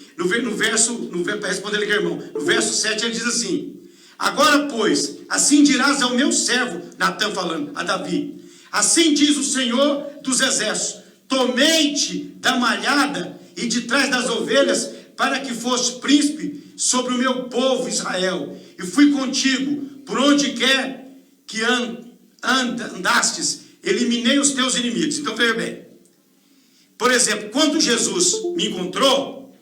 para responder aqui, irmão, no verso 7 ele diz assim, agora pois, assim dirás ao meu servo, Natã falando, a Davi, assim diz o Senhor dos exércitos, tomei-te da malhada e de trás das ovelhas, para que fosse príncipe sobre o meu povo Israel, e fui contigo, por onde quer que andastes, eliminei os teus inimigos. Então veja bem, por exemplo, quando Jesus me encontrou,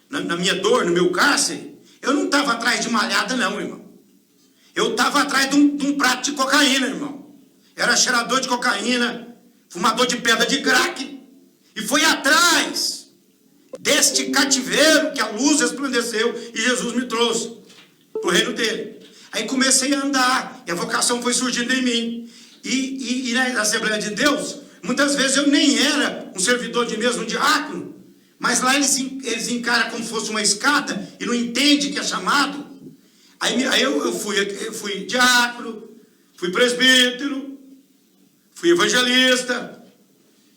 na minha dor, no meu cárcere, eu não estava atrás de malhada não, irmão. Eu estava atrás de um prato de cocaína, irmão. Era cheirador de cocaína, fumador de pedra de crack, e foi atrás deste cativeiro que a luz resplandeceu e Jesus me trouxe para o reino dele. Aí comecei a andar, e a vocação foi surgindo em mim. E na Assembleia de Deus, Muitas vezes eu nem era um servidor de mesa, um diácono, mas lá eles encaram como se fosse uma escada e não entendem que é chamado. Aí eu fui diácono, fui presbítero, fui evangelista,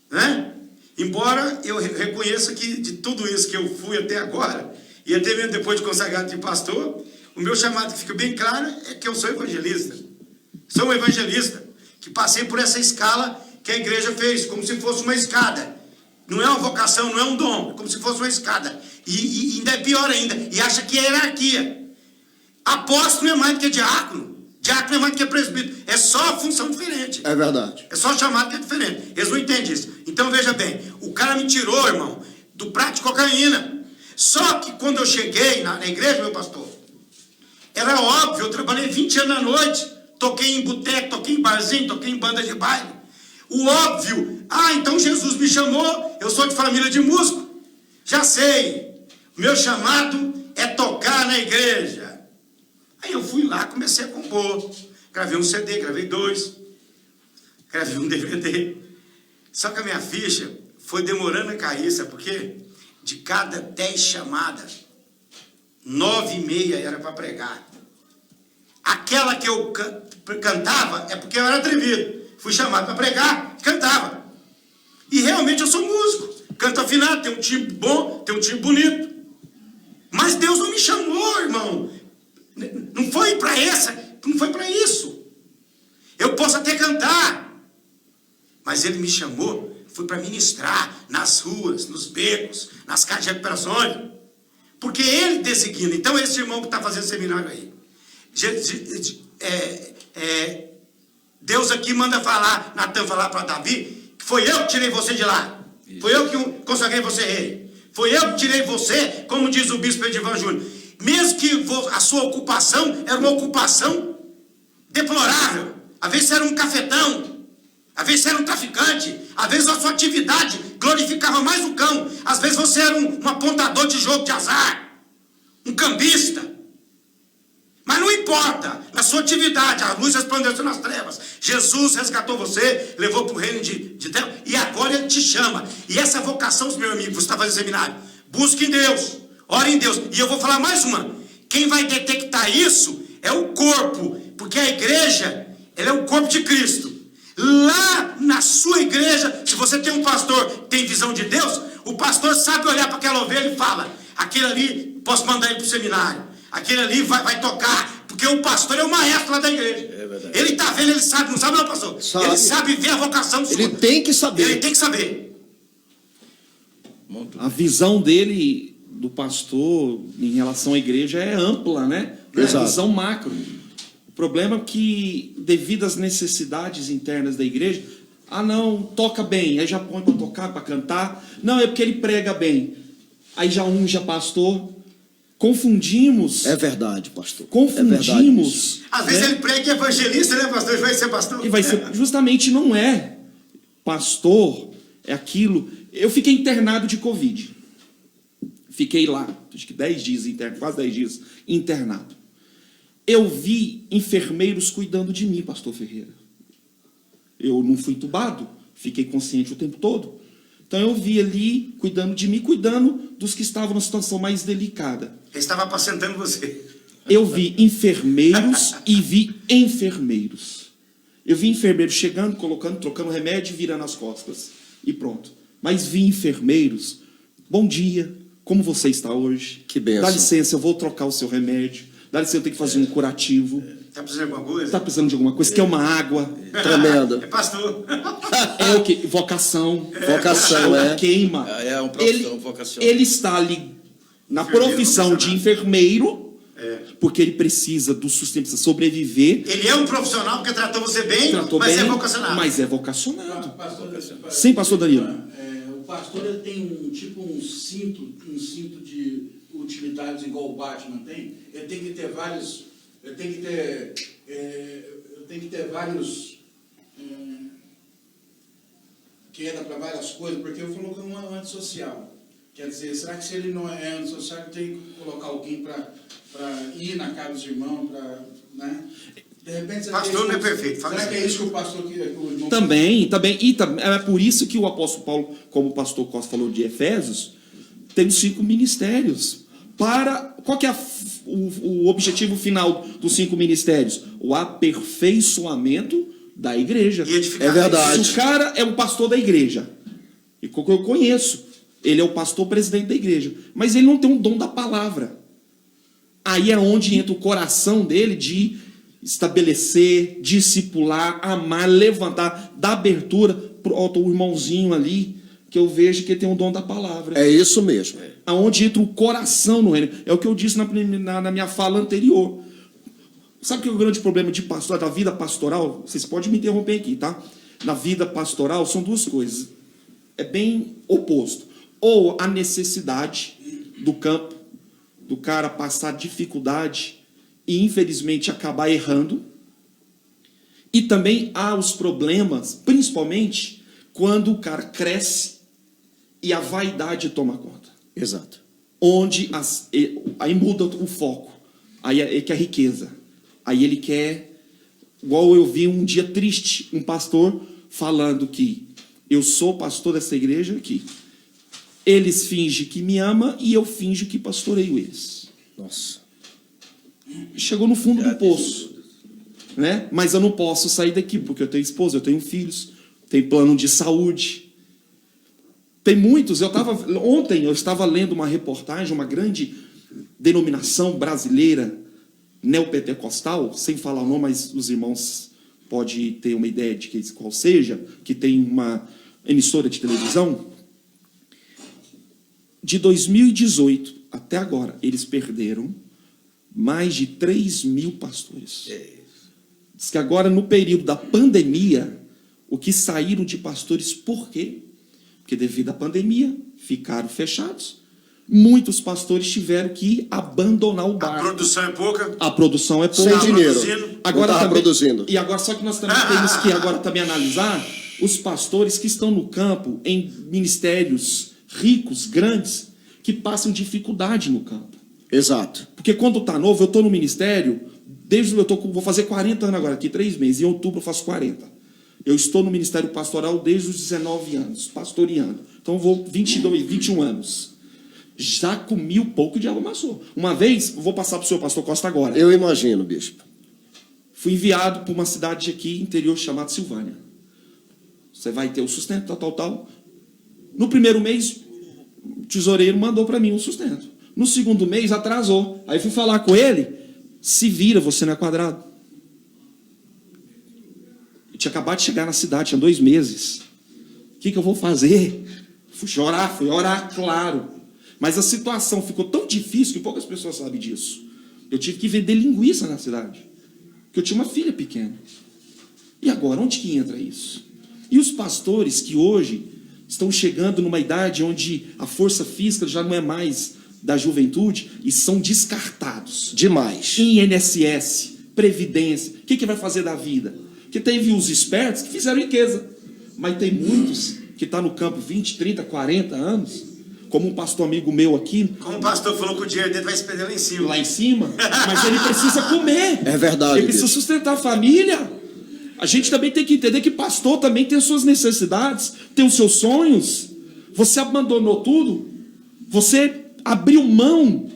né? Embora eu reconheça que de tudo isso que eu fui até agora, e até mesmo depois de consagrado de pastor, o meu chamado que fica bem claro é que eu sou evangelista. Sou um evangelista que passei por essa escala que a igreja fez, como se fosse uma escada. Não é uma vocação, não é um dom, é como se fosse uma escada. E ainda é pior ainda, e acha que é hierarquia. Apóstolo não é mais do que diácono, diácono não é mais do que presbítero, é só função diferente. É verdade. É só chamado que é diferente. Eles não entendem isso. Então veja bem, o cara me tirou, irmão, do prato de cocaína. Só que quando eu cheguei na igreja, meu pastor, era óbvio, eu trabalhei 20 anos à noite, toquei em boteco, toquei em barzinho, toquei em banda de baile. O óbvio, então Jesus me chamou, eu sou de família de músico, já sei, o meu chamado é tocar na igreja. Aí eu fui lá, comecei a compor, gravei um CD, gravei 2, gravei um DVD. Só que a minha ficha foi demorando a cair, sabe por quê? De cada 10 chamadas, 9,5 era para pregar. Aquela que eu cantava é porque eu era atrevido. Fui chamado para pregar, cantava. E realmente eu sou músico. Canto afinado, tem um timbre bom, tem um timbre bonito. Mas Deus não me chamou, irmão. Não foi para não foi para isso. Eu posso até cantar, mas Ele me chamou, foi para ministrar nas ruas, nos becos, nas casas de recuperações. Porque Ele designa. Então esse irmão que está fazendo seminário aí, Deus aqui manda falar, Natan falar para Davi, que foi eu que tirei você de lá. Isso. Foi eu que consagrei você rei. Foi eu que tirei você, como diz o bispo Edivan Júnior. Mesmo que a sua ocupação era uma ocupação deplorável. Às vezes você era um cafetão. Às vezes você era um traficante. Às vezes a sua atividade glorificava mais o cão. Às vezes você era um apontador de jogo de azar. Um cambista. Mas não importa, na sua atividade, a luz resplandeceu nas trevas. Jesus resgatou você, levou para o reino de Deus, e agora Ele te chama. E essa vocação, meu amigo, você está fazendo seminário, busque em Deus, ore em Deus. E eu vou falar mais uma: quem vai detectar isso é o corpo, porque a igreja, ela é o corpo de Cristo. Lá na sua igreja, se você tem um pastor que tem visão de Deus, o pastor sabe olhar para aquela ovelha e fala: aquele ali, posso mandar ele para o seminário. Aquele ali vai tocar, porque o pastor é o maestro lá da igreja. É, ele está vendo, ele sabe, não sabe não, pastor? Sabe. Ele sabe ver a vocação sua. Ele tem que saber. Ele tem que saber. A visão dele, do pastor, em relação à igreja é ampla, né? É a visão macro. O problema é que, devido às necessidades internas da igreja, não, toca bem, aí já põe para tocar, para cantar. Não, é porque ele prega bem. Aí já unge a pastor. Confundimos. É verdade, pastor. Confundimos. Às vezes ele prega que é evangelista, né, pastor? Ele vai ser pastor. E vai ser, justamente não é. Pastor é aquilo. Eu fiquei internado de Covid. Fiquei lá, acho que 10 dias internado, quase 10 dias internado. Eu vi enfermeiros cuidando de mim, pastor Ferreira. Eu não fui entubado, fiquei consciente o tempo todo. Então eu vi ali, cuidando de mim, cuidando dos que estavam na situação mais delicada. Ele estava apacentando você. Eu vi enfermeiros e vi enfermeiros. Eu vi enfermeiros chegando, colocando, trocando remédio e virando as costas. E pronto. Mas vi enfermeiros. Bom dia, como você está hoje? Que bênção. Dá licença, eu vou trocar o seu remédio. Dá licença, eu tenho que fazer um curativo. Está precisando de alguma coisa? Está precisando de alguma coisa? Quer uma água? Tremenda. É pastor. É o quê? Vocação. Vocação, é. Queima. É uma profissão vocacional. Ele está ali na profissão de enfermeiro, porque ele precisa do sustento, precisa sobreviver. Ele é um profissional porque tratou você bem, mas é vocacionado. Mas é vocacionado. Pastor, Sim, pastor Danilo. O pastor ele tem um cinto de utilidades igual o Batman tem. Ele tem que ter vários. Ele tem que ter vários. Que entra para várias coisas, porque eu coloquei um antissocial. Quer dizer, será que se ele não é antissocial, tem que colocar alguém para ir na casa dos irmãos, né? De repente, Pastor não é perfeito. Será que é isso que o pastor que o irmão... Também. É por isso que o apóstolo Paulo, como o pastor Costa falou de Efésios, tem os 5 ministérios. Qual que é o objetivo final dos 5 ministérios? O aperfeiçoamento da igreja. É verdade. Se o cara é um pastor da igreja, e que eu conheço, ele é o pastor presidente da igreja, mas ele não tem um dom da palavra. Aí é onde entra o coração dele de estabelecer, discipular, amar, levantar, dar abertura para o irmãozinho ali, que eu vejo que tem um dom da palavra. É isso mesmo. Aonde entra o coração no reino. É o que eu disse na minha fala anterior. Sabe que é o grande problema de pastor, da vida pastoral? Vocês podem me interromper aqui, tá? Na vida pastoral são 2 coisas. É bem oposto. Ou a necessidade do campo, do cara passar dificuldade e infelizmente acabar errando. E também há os problemas, principalmente quando o cara cresce e a vaidade toma conta. Exato. Onde aí muda o foco. Aí é que a riqueza. Aí ele quer, igual eu vi um dia triste, um pastor falando que eu sou pastor dessa igreja aqui. Eles fingem que me ama e eu finjo que pastoreio eles. Nossa. Chegou no fundo do poço, né? Mas eu não posso sair daqui porque eu tenho esposa, eu tenho filhos, tenho plano de saúde. Tem muitos. Ontem eu estava lendo uma reportagem, uma grande denominação brasileira neopentecostal, sem falar o nome, mas os irmãos podem ter uma ideia de qual seja, que tem uma emissora de televisão. De 2018 até agora, eles perderam mais de 3.000 pastores. Diz que agora, no período da pandemia, o que saíram de pastores, por quê? Porque devido à pandemia, ficaram fechados. Muitos pastores tiveram que abandonar o barco. A produção é pouca. A produção é pouca. Sem dinheiro. produzindo. Agora Não tava também, produzindo. E agora só que nós também temos que agora também analisar os pastores que estão no campo em ministérios ricos, grandes, que passam dificuldade no campo. Exato. Porque quando está novo, eu estou no ministério, vou fazer 40 anos agora, aqui 3 meses, em outubro eu faço 40. Eu estou no ministério pastoral desde os 19 anos, pastoreando. Então eu vou 21 anos. Já comi o pouco de água amassou. Uma vez, vou passar para o senhor pastor Costa agora. Eu imagino, bispo. Fui enviado para uma cidade aqui, interior, chamada Silvânia. Você vai ter o sustento, tal. No primeiro mês, o tesoureiro mandou para mim um sustento. No segundo mês, atrasou. Aí fui falar com ele, se vira, você não é quadrado. Eu tinha acabado de chegar na cidade, tinha 2 meses. O que eu vou fazer? Fui orar, claro. Mas a situação ficou tão difícil que poucas pessoas sabem disso. Eu tive que vender linguiça na cidade. Porque eu tinha uma filha pequena. E agora, onde que entra isso? E os pastores que hoje estão chegando numa idade onde a força física já não é mais da juventude e são descartados. Demais. INSS, Previdência. O que vai fazer da vida? Porque teve os espertos que fizeram riqueza. Mas tem muitos que estão no campo 20, 30, 40 anos. Como um pastor amigo meu aqui. Como o pastor falou que o dinheiro dele vai se perder lá em cima. Lá em cima. Mas ele precisa comer. É verdade. Ele precisa sustentar a família. A gente também tem que entender que pastor também tem as suas necessidades, tem os seus sonhos. Você abandonou tudo. Você abriu mão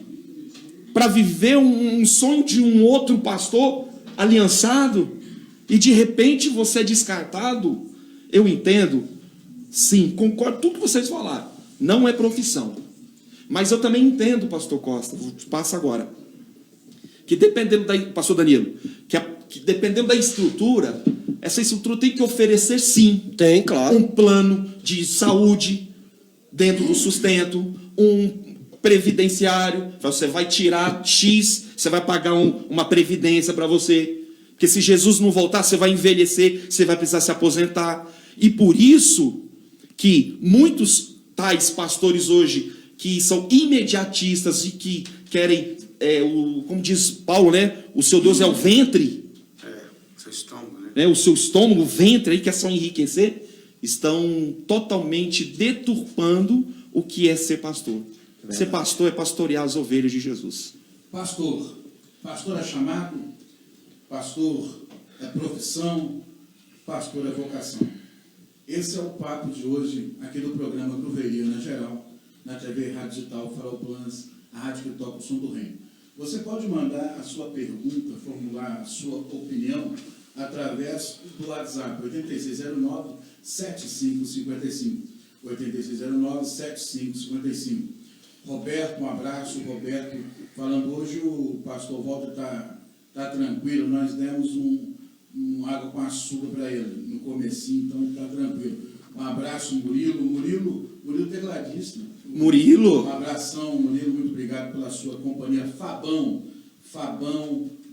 para viver um sonho de um outro pastor aliançado. E de repente você é descartado. Eu entendo. Sim, concordo com tudo que vocês falaram. Não é profissão. Mas eu também entendo, pastor Costa, passa agora, que dependendo da... Pastor Danilo, que dependendo da estrutura, essa estrutura tem que oferecer, sim, Tem, claro. um plano de saúde dentro do sustento, um previdenciário, você vai tirar X, você vai pagar uma previdência para você, porque se Jesus não voltar, você vai envelhecer, você vai precisar se aposentar. E por isso que muitos tais pastores hoje que são imediatistas e que querem, como diz Paulo, né? O seu Deus é o ventre. Seu estômago, né? O seu estômago, o ventre, aí quer só enriquecer, estão totalmente deturpando o que é ser pastor. Ser pastor é pastorear as ovelhas de Jesus. Pastor é chamado pastor é profissão, pastor é vocação. Esse é o papo de hoje, aqui do programa Gruveria na Geral, na TV Rádio Digital Farol Plus, a rádio que toca o som do reino. Você pode mandar a sua pergunta, formular a sua opinião, através do WhatsApp 8609-7555. 8609-7555. Roberto, um abraço, Roberto. Falando hoje, o pastor Walter está tranquilo, nós demos um água com açúcar para ele no comecinho, então ele está tranquilo. Um abraço, Murilo tecladista. Murilo. Um abração, Murilo, muito obrigado pela sua companhia. Fabão,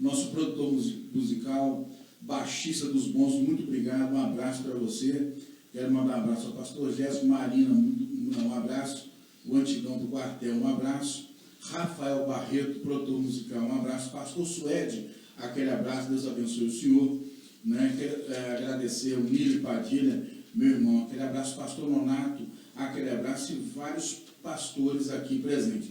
nosso produtor musical, baixista dos bons, muito obrigado, um abraço para você. Quero mandar um abraço ao pastor Jéssico Marina, um abraço. O Antigão do Quartel, um abraço. Rafael Barreto, produtor musical, um abraço. Pastor Suede, aquele abraço, Deus abençoe o senhor. Né? Quero agradecer o Nilo Padilha, meu irmão, aquele abraço. Pastor Nonato, aquele abraço, e vários pastores aqui presentes.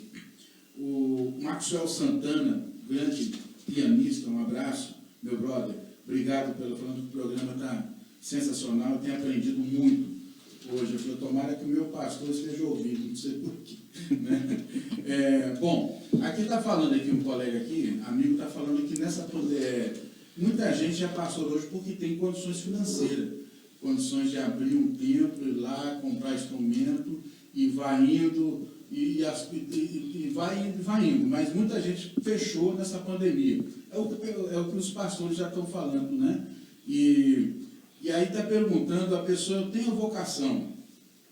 O Maxwell Santana, grande pianista, um abraço, meu brother. Obrigado pelo falando que o programa está sensacional, eu tenho aprendido muito hoje. Eu falei, tomara que o meu pastor esteja ouvindo, não sei porquê. Né? Bom, aqui está falando aqui um colega aqui, amigo, está falando que nessa muita gente já passou hoje porque tem condições financeiras, condições de abrir um templo, ir lá, comprar instrumento, e vai indo, e vai indo, mas muita gente fechou nessa pandemia. É o que os pastores já estão falando, né? E aí está perguntando a pessoa, eu tenho vocação,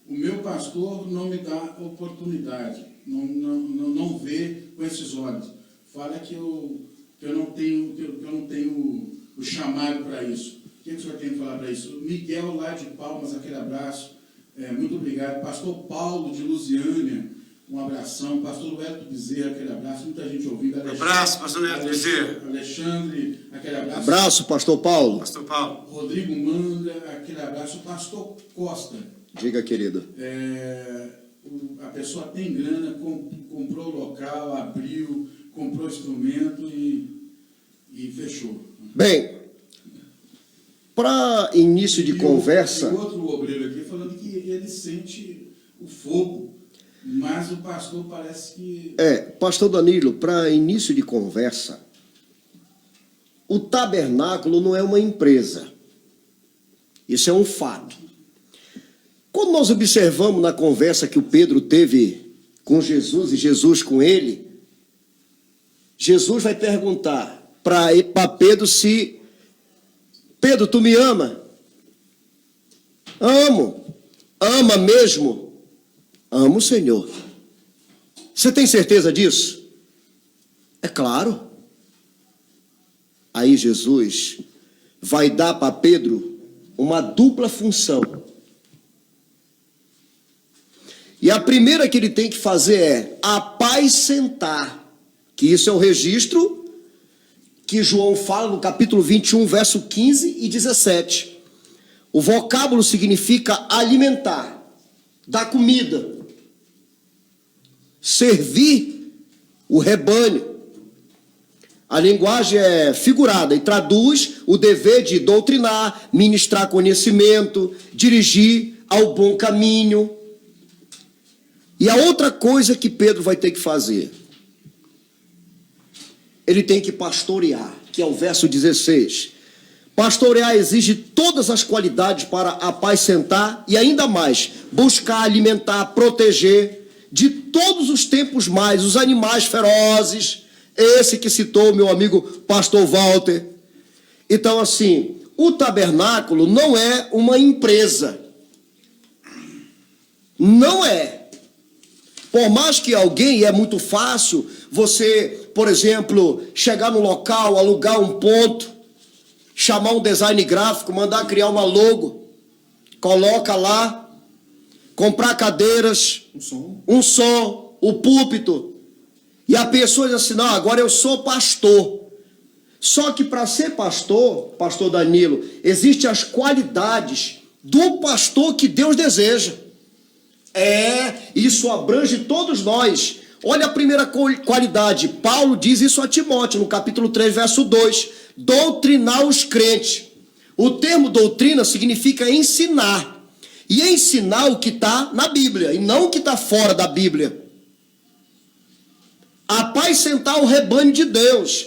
o meu pastor não me dá oportunidade, não vê com esses olhos, fala que eu não tenho o chamado para isso. O que o senhor tem que falar para isso? Miguel, lá de Palmas, aquele abraço, muito obrigado. Pastor Paulo, de Lusiânia, um abração. Pastor Wellington Bezerra, aquele abraço. Muita gente ouvindo. Abraço, pastor Wellington Bezerra. Alexandre, aquele abraço. Abraço, pastor Paulo. Pastor Paulo. Rodrigo Manga, aquele abraço. Pastor Costa. Diga, querido. A pessoa tem grana, comprou local, abriu, comprou instrumento e fechou. Bem, para início de conversa... Tem outro obreiro aqui falando que ele sente o fogo, mas o pastor parece que... Pastor Danilo, para início de conversa, o tabernáculo não é uma empresa. Isso é um fato. Quando nós observamos na conversa que o Pedro teve com Jesus e Jesus com ele, Jesus vai perguntar para Pedro se... Pedro, tu me ama? Amo. Ama mesmo? Amo, Senhor. Você tem certeza disso? É claro. Aí Jesus vai dar para Pedro uma dupla função. E a primeira que ele tem que fazer é apacentar, que isso é o registro que João fala no capítulo 21, verso 15 e 17. O vocábulo significa alimentar, dar comida, servir o rebanho. A linguagem é figurada e traduz o dever de doutrinar, ministrar conhecimento, dirigir ao bom caminho. E a outra coisa que Pedro vai ter que fazer, ele tem que pastorear, que é o verso 16. Pastorear exige todas as qualidades para apacentar e ainda mais, buscar, alimentar, proteger de todos os tempos mais os animais ferozes, esse que citou meu amigo pastor Walter. Então, assim, o tabernáculo não é uma empresa. Não é. Por mais que alguém, é muito fácil você, por exemplo, chegar no local, alugar um ponto, chamar um design gráfico, mandar criar uma logo, coloca lá, comprar cadeiras, um som, o púlpito, e a pessoa diz assim, não, agora eu sou pastor. Só que para ser pastor, pastor Danilo, existem as qualidades do pastor que Deus deseja. Isso abrange todos nós. Olha a primeira qualidade. Paulo diz isso a Timóteo, no capítulo 3, verso 2. doutrinar os crentes. O termo doutrina significa ensinar. E ensinar o que está na Bíblia, e não o que está fora da Bíblia. Apacentar o rebanho de Deus.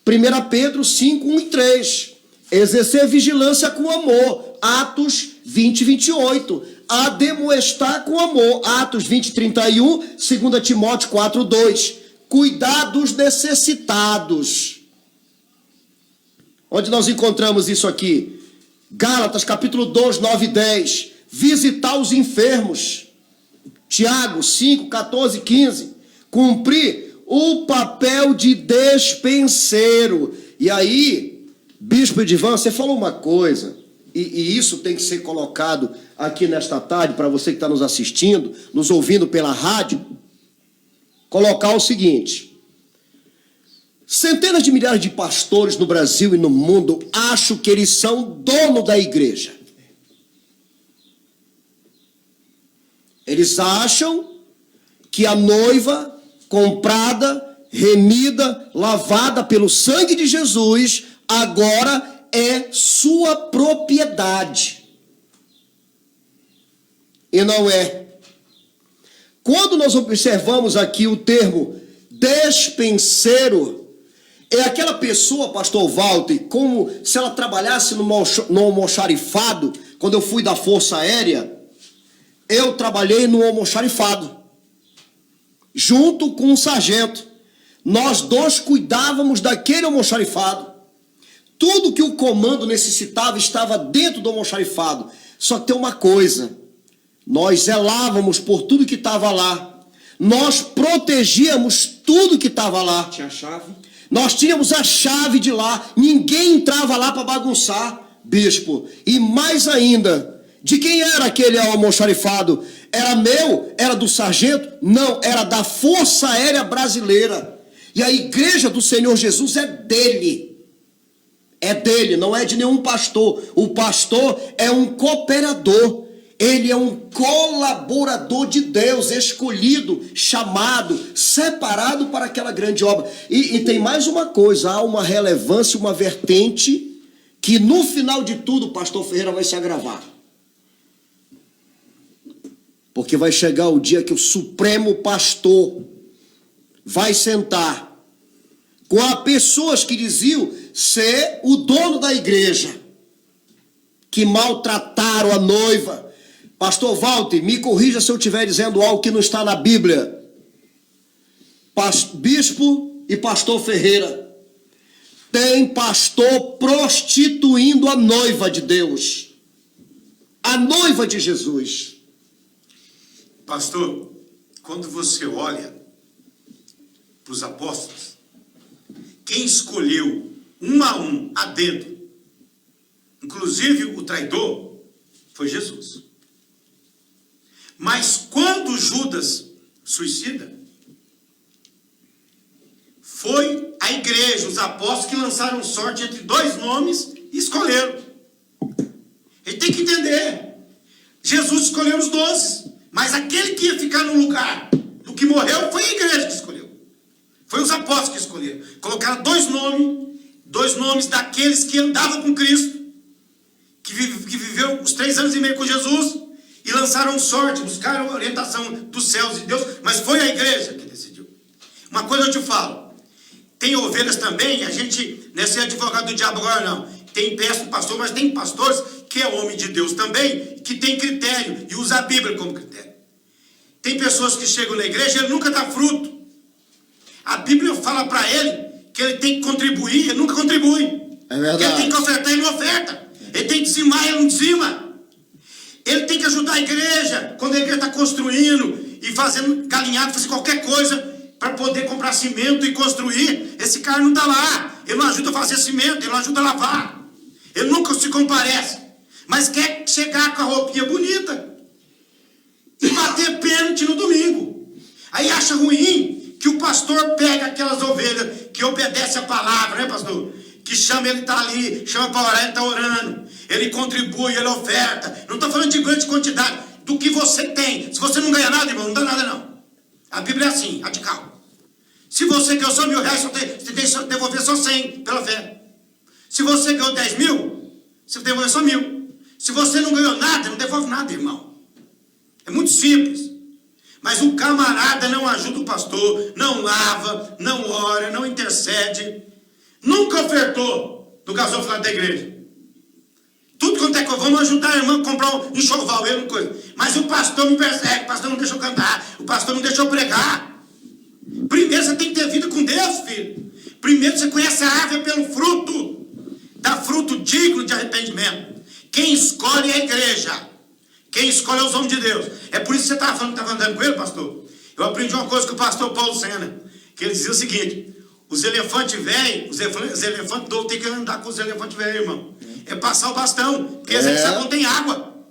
1 Pedro 5, 1 e 3. Exercer vigilância com amor. Atos 20, 28. Admoestar com amor. Atos 20, 31. 2 Timóteo 4, 2. Cuidar dos necessitados. Onde nós encontramos isso aqui? Gálatas capítulo 2, 9 e 10. Visitar os enfermos. Tiago 5, 14 e 15. Cumprir o papel de despenseiro. E aí, Bispo Edivan, você falou uma coisa, e isso tem que ser colocado aqui nesta tarde, para você que está nos assistindo, nos ouvindo pela rádio, colocar o seguinte: centenas de milhares de pastores no Brasil e no mundo acham que eles são dono da igreja. Eles acham que a noiva comprada, remida, lavada pelo sangue de Jesus, agora é sua propriedade. E não é. Quando nós observamos aqui o termo despenseiro, é aquela pessoa, pastor Walter, como se ela trabalhasse no almoxarifado. Quando eu fui da Força Aérea, eu trabalhei no almoxarifado, junto com um sargento. Nós dois cuidávamos daquele almoxarifado. Tudo que o comando necessitava estava dentro do almoxarifado. Só que tem uma coisa: nós zelávamos por tudo que estava lá. Nós protegíamos tudo que estava lá. Tinha a chave. Nós tínhamos a chave de lá. Ninguém entrava lá para bagunçar, bispo. E mais ainda, de quem era aquele almoxarifado? Era meu? Era do sargento? Não, era da Força Aérea Brasileira. E a igreja do Senhor Jesus é dele. É dele, não é de nenhum pastor. O pastor é um cooperador. Ele é um colaborador de Deus, escolhido, chamado, separado para aquela grande obra. E tem mais uma coisa: há uma relevância, uma vertente, que no final de tudo o pastor Ferreira vai se agravar. Porque vai chegar o dia que o Supremo Pastor vai sentar com as pessoas que diziam ser o dono da igreja, que maltrataram a noiva. Pastor Walter, me corrija se eu estiver dizendo algo que não está na Bíblia. Bispo e pastor Ferreira, tem pastor prostituindo a noiva de Deus, a noiva de Jesus. Pastor, quando você olha para os apóstolos, quem escolheu um a um adentro, inclusive o traidor, foi Jesus. Mas quando Judas suicida, foi a igreja, os apóstolos, que lançaram sorte entre dois nomes e escolheram. Ele tem que entender: Jesus escolheu os 12, mas aquele que ia ficar no lugar do que morreu foi a igreja que escolheu. Foi os apóstolos que escolheram. Colocaram dois nomes daqueles que andavam com Cristo, que viveu os 3 anos e meio com Jesus, e lançaram sorte, buscaram a orientação dos céus e de Deus, mas foi a igreja que decidiu. Uma coisa eu te falo: tem ovelhas também, a gente não é ser advogado do diabo agora não, tem peça do pastor, mas tem pastores que é homem de Deus também, que tem critério e usa a Bíblia como critério. Tem pessoas que chegam na igreja e ele nunca dá fruto. A Bíblia fala para ele que ele tem que contribuir, ele nunca contribui. É verdade. Que ele tem que ofertar, ele não oferta. Ele tem que dizimar, ele não dizima. Ele tem que ajudar a igreja, quando a igreja está construindo e fazendo galinhado, fazer qualquer coisa para poder comprar cimento e construir. Esse cara não está lá. Ele não ajuda a fazer cimento, ele não ajuda a lavar. Ele nunca se comparece. Mas quer chegar com a roupinha bonita e bater pênalti no domingo. Aí acha ruim que o pastor pega aquelas ovelhas que obedecem a palavra, né, pastor? Que chama, ele está ali, chama para orar, ele está orando. Ele contribui, ele oferta. Não estou falando de grande quantidade, do que você tem. Se você não ganha nada, irmão, não dá nada não. A Bíblia é assim, radical. Se você ganhou só R$1.000, você tem que devolver só 100 pela fé. Se você ganhou 10 mil, você devolve só 1.000. Se você não ganhou nada, não devolve nada, irmão. É muito simples. Mas o camarada não ajuda o pastor, não lava, não ora, não intercede, nunca ofertou no gasofilado da igreja. Tudo quanto é que eu vamos ajudar a irmã a comprar um enxoval, uma coisa. Mas o pastor me persegue, o pastor não deixa eu cantar, o pastor não deixa eu pregar. Primeiro você tem que ter vida com Deus, filho. Primeiro você conhece a árvore pelo fruto. Dá fruto digno de arrependimento. Quem escolhe é a igreja. Quem escolhe é os homens de Deus. É por isso que você estava falando que estava andando com ele, pastor. Eu aprendi uma coisa com o pastor Paulo Sena, que ele dizia o seguinte: os elefantes velhos, os elefantes novos tem que andar com os elefantes velhos, irmão. É passar o bastão, porque esse aqui não tem água.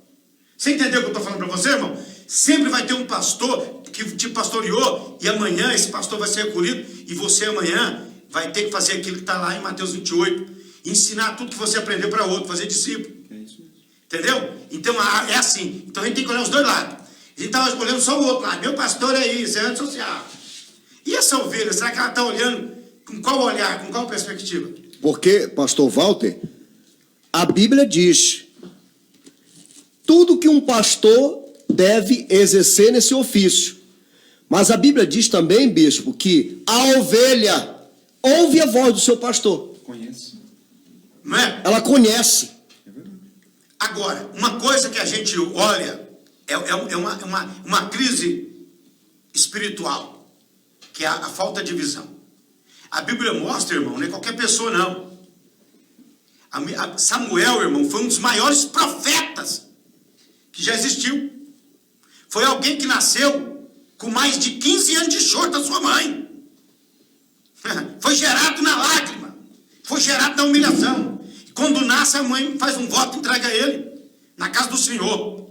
Você entendeu o que eu estou falando para você, irmão? Sempre vai ter um pastor que te pastoreou, e amanhã esse pastor vai ser recolhido, e você amanhã vai ter que fazer aquilo que está lá em Mateus 28, ensinar tudo que você aprendeu para outro, fazer discípulo. É isso mesmo. Entendeu? Então é assim. Então a gente tem que olhar os dois lados. A gente estava olhando só o outro lado. Meu pastor é isso, é antissocial. E essa ovelha, será que ela está olhando com qual olhar, com qual perspectiva? Porque, pastor Walter, a Bíblia diz: tudo que um pastor deve exercer nesse ofício. Mas a Bíblia diz também, bispo, que a ovelha ouve a voz do seu pastor. Conhece. Não é? Ela conhece. É verdade. Agora, uma coisa que a gente olha é uma crise espiritual, que é a falta de visão. A Bíblia mostra, irmão, não é qualquer pessoa, não. Samuel, irmão, foi um dos maiores profetas que já existiu. Foi alguém que nasceu com mais de 15 anos de choro da sua mãe. Foi gerado na lágrima. Foi gerado na humilhação. E quando nasce, a mãe faz um voto e entrega a ele na casa do Senhor.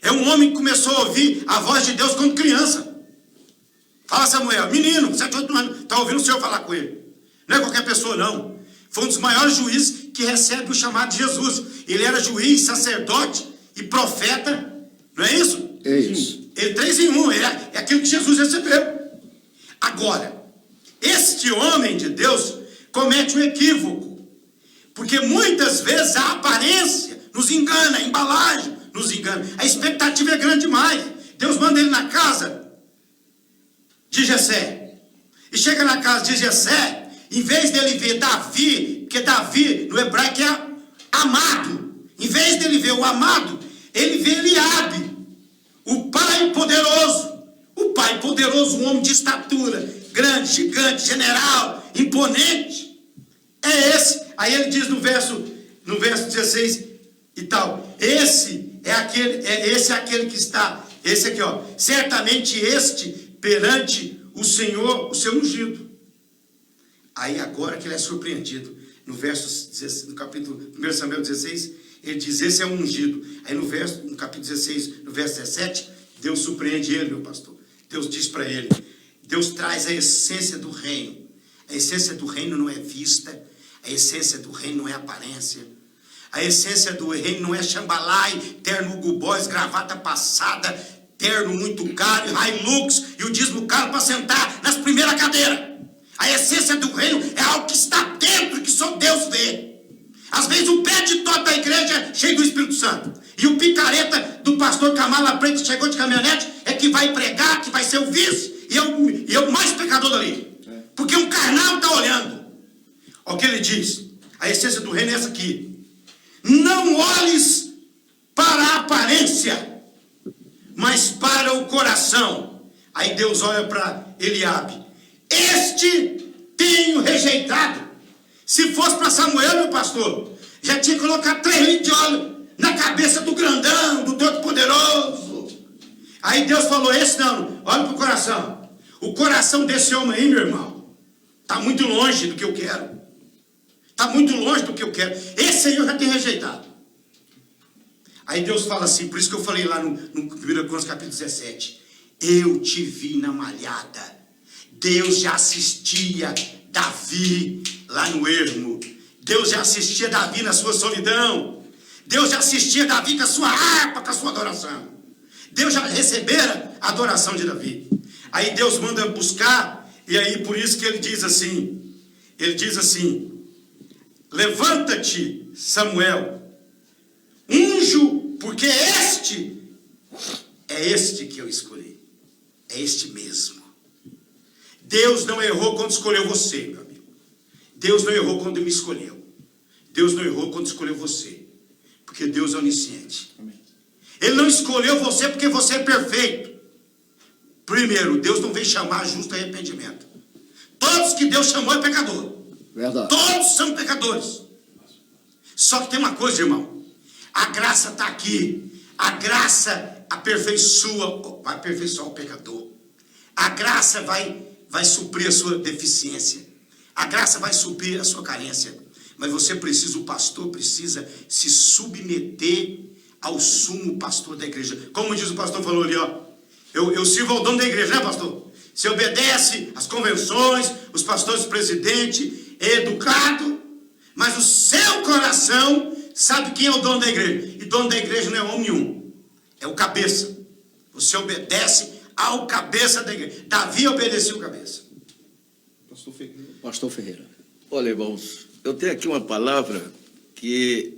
É um homem que começou a ouvir a voz de Deus quando criança. Fala, Samuel, menino, 7, 8 anos, está ouvindo o Senhor falar com ele. Não é qualquer pessoa, não. Foi um dos maiores juízes que recebe o chamado de Jesus. Ele era juiz, sacerdote e profeta. Não é isso? É isso. Ele 3 em 1, é aquilo que Jesus recebeu. Agora, este homem de Deus comete um equívoco. Porque muitas vezes a aparência nos engana, a embalagem nos engana. A expectativa é grande demais. Deus manda ele na casa de Jessé. E chega na casa de Jessé, em vez dele ver Davi, porque Davi no hebraico é amado. Em vez dele ver o amado, ele vê Eliabe, o pai poderoso. O pai poderoso, um homem de estatura, grande, gigante, general, imponente. É esse. Aí ele diz no verso 16 e tal: esse é aquele que está, esse aqui, ó. Certamente este perante o Senhor, o seu ungido. Aí agora que ele é surpreendido, no capítulo 1 Samuel 16, ele diz: esse é o ungido. Aí no capítulo 16, no verso 17, Deus surpreende ele, meu pastor. Deus diz para ele, Deus traz a essência do reino. A essência do reino não é vista, a essência do reino não é aparência. A essência do reino não é chambalai, terno Hugo Boss, gravata passada, terno muito caro, Hilux e o dízimo caro para sentar nas primeiras cadeiras. A essência do reino é algo que está dentro, que só Deus vê. Às vezes o pé de toda da igreja é cheio do Espírito Santo. E o picareta do pastor Camala Preto chegou de caminhonete é que vai pregar, que vai ser o vice, e é o mais pecador dali. Porque um carnal está olhando. Olha o que ele diz. A essência do reino é essa aqui: não olhes para a aparência, mas para o coração. Aí Deus olha para Eliabe: este tenho rejeitado. Se fosse para Samuel, meu pastor, já tinha colocado 3 litros de óleo na cabeça do grandão, do Todo-Poderoso. Aí Deus falou: esse não, olha para o coração. O coração desse homem aí, meu irmão, está muito longe do que eu quero. Está muito longe do que eu quero. Esse aí eu já tenho rejeitado. Aí Deus fala assim, por isso que eu falei lá no 1 Coríntios capítulo 17: eu te vi na malhada. Deus já assistia Davi lá no ermo. Deus já assistia Davi na sua solidão. Deus já assistia Davi com a sua harpa, com a sua adoração. Deus já recebera a adoração de Davi. Aí Deus manda buscar, e aí por isso que ele diz assim, levanta-te, Samuel, unjo, porque é este que eu escolhi, é este mesmo. Deus não errou quando escolheu você, meu amigo. Deus não errou quando me escolheu. Deus não errou quando escolheu você, porque Deus é onisciente. Amém. Ele não escolheu você porque você é perfeito. Primeiro, Deus não veio chamar justo arrependimento. Todos que Deus chamou é pecador. Verdade. Todos são pecadores. Só que tem uma coisa, irmão. A graça está aqui. A graça vai aperfeiçoar o pecador. A graça vai suprir a sua deficiência. A graça vai suprir a sua carência. Mas o pastor precisa se submeter ao sumo pastor da igreja. Como diz o pastor, falou ali, ó. Eu sirvo ao dono da igreja, né, pastor? Você obedece às convenções, os pastores, o presidente, é educado, mas o seu coração sabe quem é o dono da igreja. E dono da igreja não é homem nenhum, é o cabeça. Você obedece ao cabeça da igreja. Davi obedeceu o cabeça. Pastor Ferreira. Olha, irmãos, eu tenho aqui uma palavra que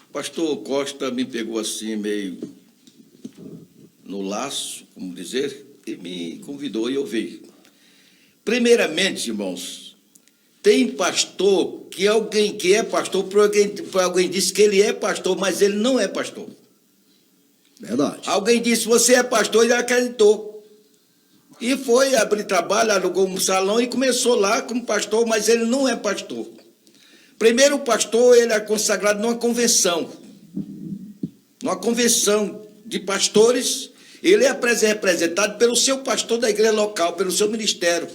o pastor Costa me pegou assim, meio no laço, como dizer, e me convidou e eu veio. Primeiramente, irmãos, tem pastor que alguém que é pastor, por alguém disse que ele é pastor, mas ele não é pastor. Verdade. Alguém disse, você é pastor, ele acreditou. E foi abrir trabalho, alugou um salão e começou lá como pastor, mas ele não é pastor. Primeiro, o pastor, ele é consagrado numa convenção de pastores. Ele é representado pelo seu pastor da igreja local, pelo seu ministério.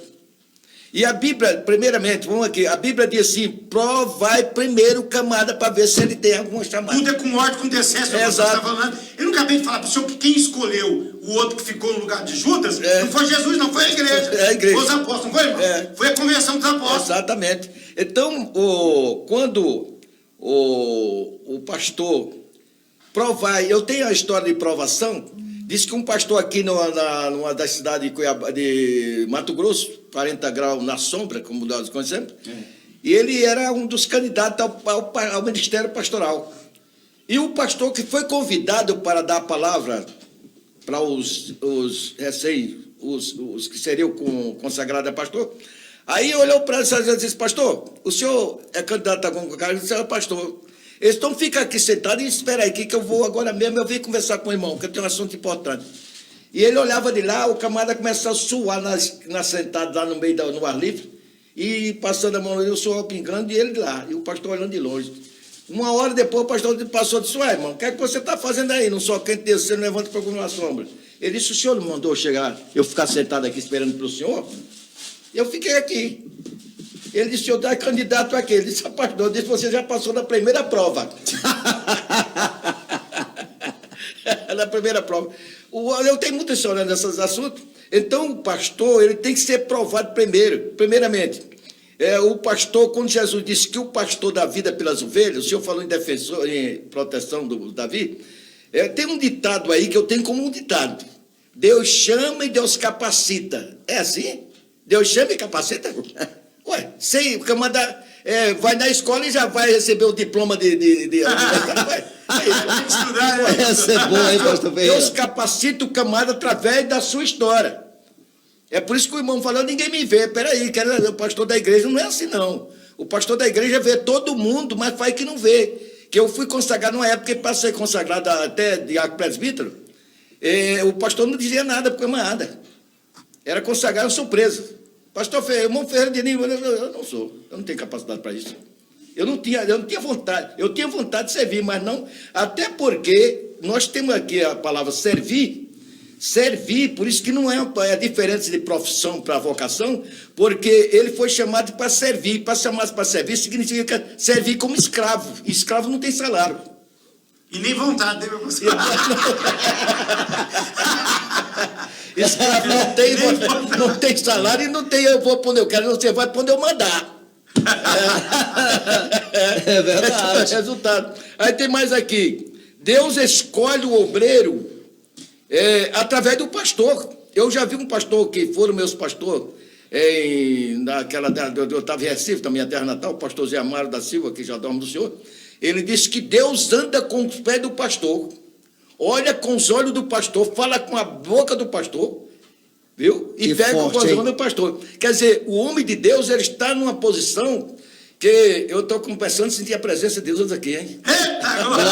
E a Bíblia, primeiramente, vamos aqui, a Bíblia diz assim, provai primeiro o camarada para ver se ele tem alguma chamada. Tudo é com ordem, com decência. Exato. Tá falando. Eu não acabei de falar para o senhor que quem escolheu o outro que ficou no lugar de Judas, não foi Jesus, não, foi a igreja. É a igreja. Foi os apóstolos, não foi, irmão? É. Foi a convenção dos apóstolos. Exatamente. Então, quando o pastor provai, eu tenho a história de provação. Diz que um pastor aqui numa das cidades de Mato Grosso, 40 graus na sombra, como nós conhecemos, e ele era um dos candidatos ao ministério pastoral. E o pastor que foi convidado para dar a palavra para os que seriam consagrados a pastor, aí olhou para ele e disse, pastor, o senhor é candidato a algum cara? Ele disse, pastor. Eles então fica aqui sentado e espera aí que eu vou agora mesmo, eu vim conversar com o irmão, que eu tenho um assunto importante. E ele olhava de lá, o camarada começou a suar sentado lá no meio no ar livre, e passando a mão nele, o suor pingando, e ele de lá, e o pastor olhando de longe. Uma hora depois, o pastor passou e disse, ué, irmão, o que é que você está fazendo aí? Não só quente desse, você não levanta para comer uma sombra. Ele disse, o senhor não mandou eu ficar sentado aqui esperando para o senhor? Eu fiquei aqui. Ele disse, o senhor é candidato aqui. Ele disse, pastor, disse, você já passou na primeira prova. Na primeira prova. Eu tenho muita história nesses assuntos. Então, o pastor, ele tem que ser provado primeiramente. O pastor, quando Jesus disse que o pastor dá vida pelas ovelhas, o senhor falou em proteção do Davi, tem um ditado aí que eu tenho como um ditado. Deus chama e Deus capacita. É assim? Deus chama e capacita? Ué, sei, o camarada vai na escola e já vai receber o diploma de estudar, Essa é boa, hein, pastor Ferreira? Deus capacita o camarada através da sua história. É por isso que o irmão falou, ninguém me vê. Peraí, o pastor da igreja não é assim, não. O pastor da igreja vê todo mundo, mas faz que não vê. Que eu fui consagrado numa época, para ser consagrado até diácono presbítero, o pastor não dizia nada para o camarada. Era consagrado surpresa. Pastor Ferreira, irmão Ferreira de Nimo, eu não sou, eu não tenho capacidade para isso. Eu não tinha vontade, eu tinha vontade de servir, mas não, até porque nós temos aqui a palavra servir, por isso que não é a diferença de profissão para vocação, porque ele foi chamado para servir, para chamar para servir significa servir como escravo, e escravo não tem salário. E nem vontade, né, meu pastor? Escravo não tem salário e não tem, eu vou quando eu quero, você vai quando eu mandar. É verdade. Esse é o resultado. Aí tem mais aqui. Deus escolhe o obreiro através do pastor. Eu já vi um pastor que foram meus pastores, eu estava em Recife, na minha terra natal, o pastor Zé Amaro da Silva, que já dorme do senhor, ele disse que Deus anda com os pés do pastor, olha com os olhos do pastor, fala com a boca do pastor, viu? E pega o coração do pastor. Quer dizer, o homem de Deus, ele está numa posição que eu estou começando a sentir a presença de Deus aqui, hein? Eita, glória!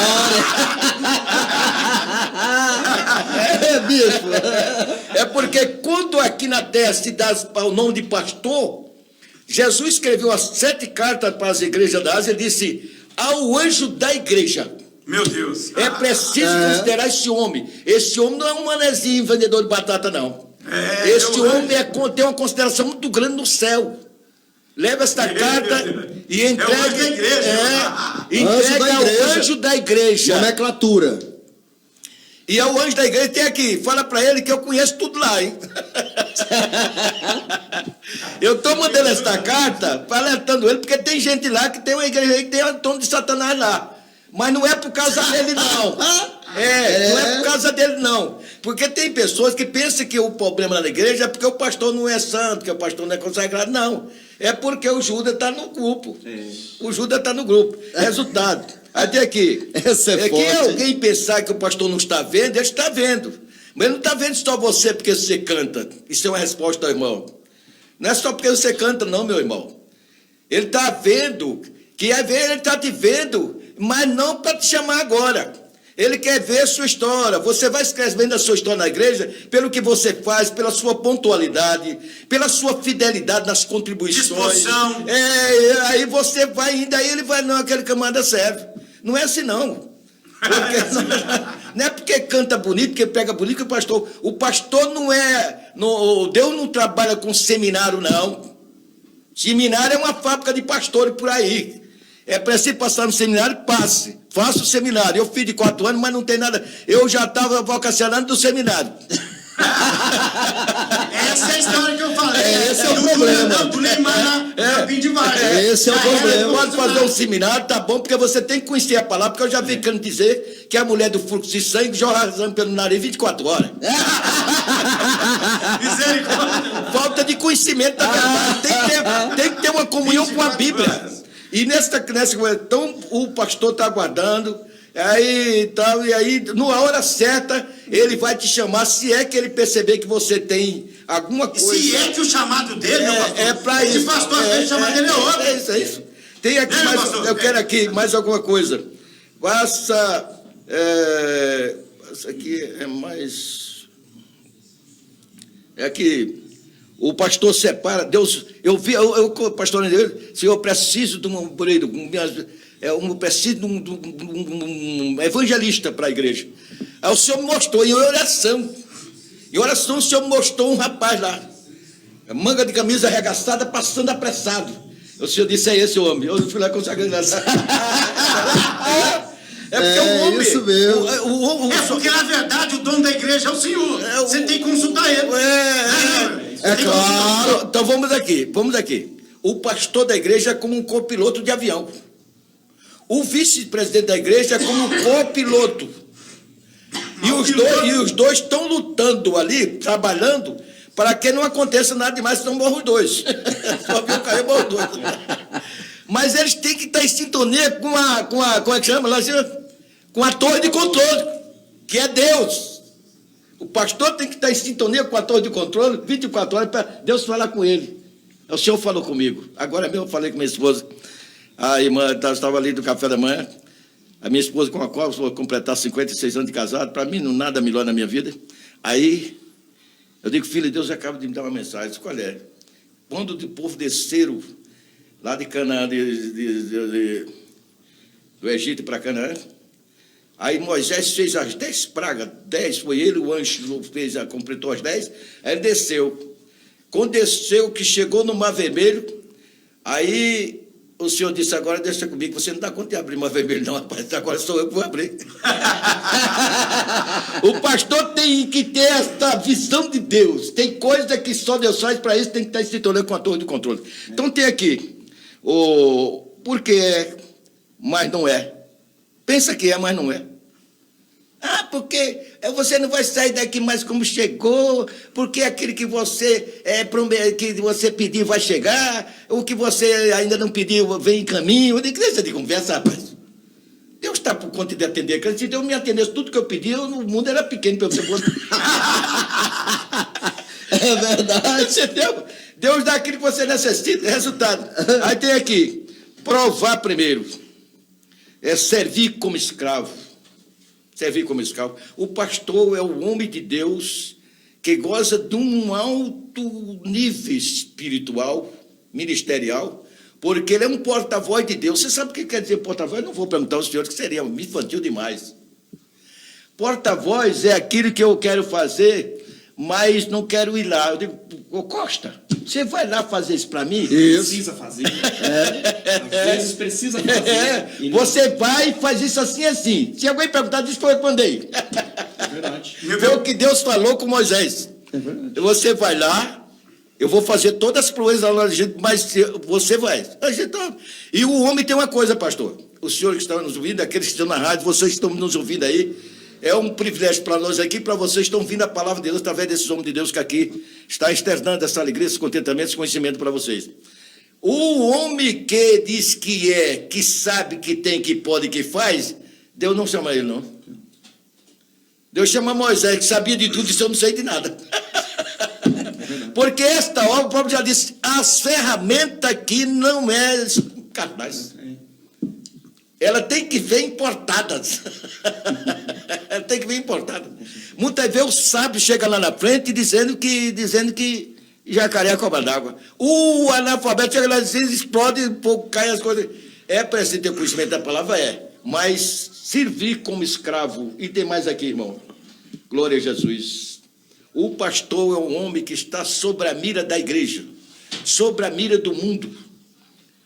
Bispo. É porque quando aqui na terra se dá o nome de pastor, Jesus escreveu as 7 cartas para as igrejas da Ásia e disse: ao anjo da igreja. Meu Deus. É preciso considerar esse homem. Esse homem não é um manezinho vendedor de batata, não. Este homem tem uma consideração muito grande no céu. Leva esta carta e entrega, entrega ao anjo da igreja. Nomenclatura. E ao anjo da igreja tem aqui, fala para ele que eu conheço tudo lá, hein? Eu estou mandando esta carta, alertando ele, porque tem gente lá que tem uma igreja aí que tem o tom de Satanás lá. Mas não é por causa dele, não. Não é por causa dele, não. Porque tem pessoas que pensam que o problema na igreja é porque o pastor não é santo, que o pastor não é consagrado. Não. É porque o Judas está no grupo. O Judas está no grupo. Resultado. Até aqui. Essa é que forte. alguém pensar que o pastor não está vendo, ele está vendo. Mas ele não está vendo só você porque você canta. Isso é uma resposta, irmão. Não é só porque você canta, não, meu irmão. Ele está vendo, que às vezes ele está te vendo, mas não para te chamar agora. Ele quer ver a sua história. Você vai escrevendo a sua história na igreja pelo que você faz, pela sua pontualidade, pela sua fidelidade nas contribuições. Disposição. Aí você vai indo, aí ele vai, não, aquele camarada serve. Não é assim, não. Não é porque canta bonito, porque prega bonito, que o pastor não é... Deus não trabalha com seminário, não. Seminário é uma fábrica de pastores por aí. É preciso passar no seminário, passe. Faça o seminário. Eu fiz de 4 anos, mas não tem nada. Eu já estava vocacionando do seminário. Essa é a história que eu falei. Esse é o problema. Do Neymar na Pim de Vale. Esse é o problema. Pode fazer um seminário, tá bom, porque você tem que conhecer a palavra, porque eu já vi querendo dizer que a mulher do fluxo de sangue jorra sangue pelo nariz 24 horas. Misericórdia. Falta de conhecimento da verdade. Tem que ter uma comunhão com a Bíblia. E nessa então o pastor está aguardando, aí na hora certa, ele vai te chamar, se é que ele perceber que você tem alguma coisa. Se é que o chamado dele, meu pastor. É para isso. Esse pastor, o chamado dele é outro. É isso. Tem aqui mais, pastor? eu quero aqui mais alguma coisa. Faça. Isso aqui é mais. É que o pastor separa, Deus. Eu pastor dele, Senhor, eu preciso de um evangelista para a igreja. Aí o Senhor me mostrou em oração. Em oração, o Senhor me mostrou um rapaz lá, manga de camisa arregaçada, passando apressado. O Senhor disse: é esse o homem. Eu fui lá consagrando essa. É porque o homem. Isso mesmo. É porque, na verdade, o dono da igreja é o Senhor. Você tem que consultar ele. É claro. Então vamos aqui. O pastor da igreja é como um copiloto de avião. O vice-presidente da igreja é como um copiloto. E os dois estão lutando ali, trabalhando, para que não aconteça nada demais, senão morram os dois. Só viu cair, morram os dois. Mas eles têm que estar em sintonia com como é que chama? Com a torre de controle, que é Deus. O pastor tem que estar em sintonia com a torre de controle 24 horas para Deus falar com ele. O Senhor falou comigo. Agora mesmo eu falei com minha esposa. A irmã estava ali do café da manhã. A minha esposa, com a qual eu vou completar 56 anos de casado, para mim não nada melhor na minha vida. Aí eu digo: filha, Deus acaba de me dar uma mensagem. Disse: qual é? Quando o povo desceram lá de Canaã, do Egito para Canaã, aí Moisés fez as 10 pragas, 10 foi ele, o anjo completou as 10, aí ele desceu. Quando desceu, que chegou no Mar Vermelho, aí o Senhor disse: agora deixa comigo, você não dá conta de abrir o Mar Vermelho, não, rapaz, agora sou eu que vou abrir. O pastor tem que ter esta visão de Deus, tem coisa que só Deus faz, para isso tem que estar se tornando com a torre de controle. Então tem aqui, porque é, mas não é. Pensa que é, mas não é. Ah, porque você não vai sair daqui mais como chegou, porque aquilo que você pediu vai chegar, o que você ainda não pediu vem em caminho. Deixa de conversa, rapaz. Deus está por conta de atender. Se Deus me atendesse tudo que eu pedi, o mundo era pequeno para você. É verdade. Entendeu? Deus dá aquilo que você necessita, resultado. Aí tem aqui, provar primeiro. É servir como escravo. Servir como escravo. O pastor é o homem de Deus que goza de um alto nível espiritual, ministerial, porque ele é um porta-voz de Deus. Você sabe o que quer dizer porta-voz? Não vou perguntar aos senhores, que seria infantil demais. Porta-voz é aquilo que eu quero fazer, mas não quero ir lá. Eu digo, ô Costa, você vai lá fazer isso para mim? Precisa fazer. Às vezes precisa fazer. Você vai e faz isso assim, assim. Se alguém perguntar, diz que foi eu que mandei. É verdade. Foi o que Deus falou com Moisés. É verdade. Você vai lá, eu vou fazer todas as proezas lá, mas você vai. E o homem tem uma coisa, pastor. Os senhores que estão nos ouvindo, aqueles que estão na rádio, vocês que estão nos ouvindo aí, é um privilégio para nós aqui, para vocês que estão ouvindo a palavra de Deus, através desses homens de Deus que aqui está externando essa alegria, esse contentamento, esse conhecimento para vocês. O homem que diz que é, que sabe, que tem, que pode, que faz, Deus não chama ele, não. Deus chama Moisés, que sabia de tudo, e disse, eu não sei de nada. Porque esta obra, o próprio já disse, as ferramentas aqui não é carnais. Ela tem que vir importada. Ela tem que vir importada. Muitas vezes o sábio chega lá na frente dizendo que jacaré é cobra d'água. O analfabeto chega lá e diz, explode, um pouco cai as coisas. É para esse ter conhecimento da palavra, é. Mas servir como escravo. E tem mais aqui, irmão. Glória a Jesus. O pastor é um homem que está sobre a mira da igreja, sobre a mira do mundo.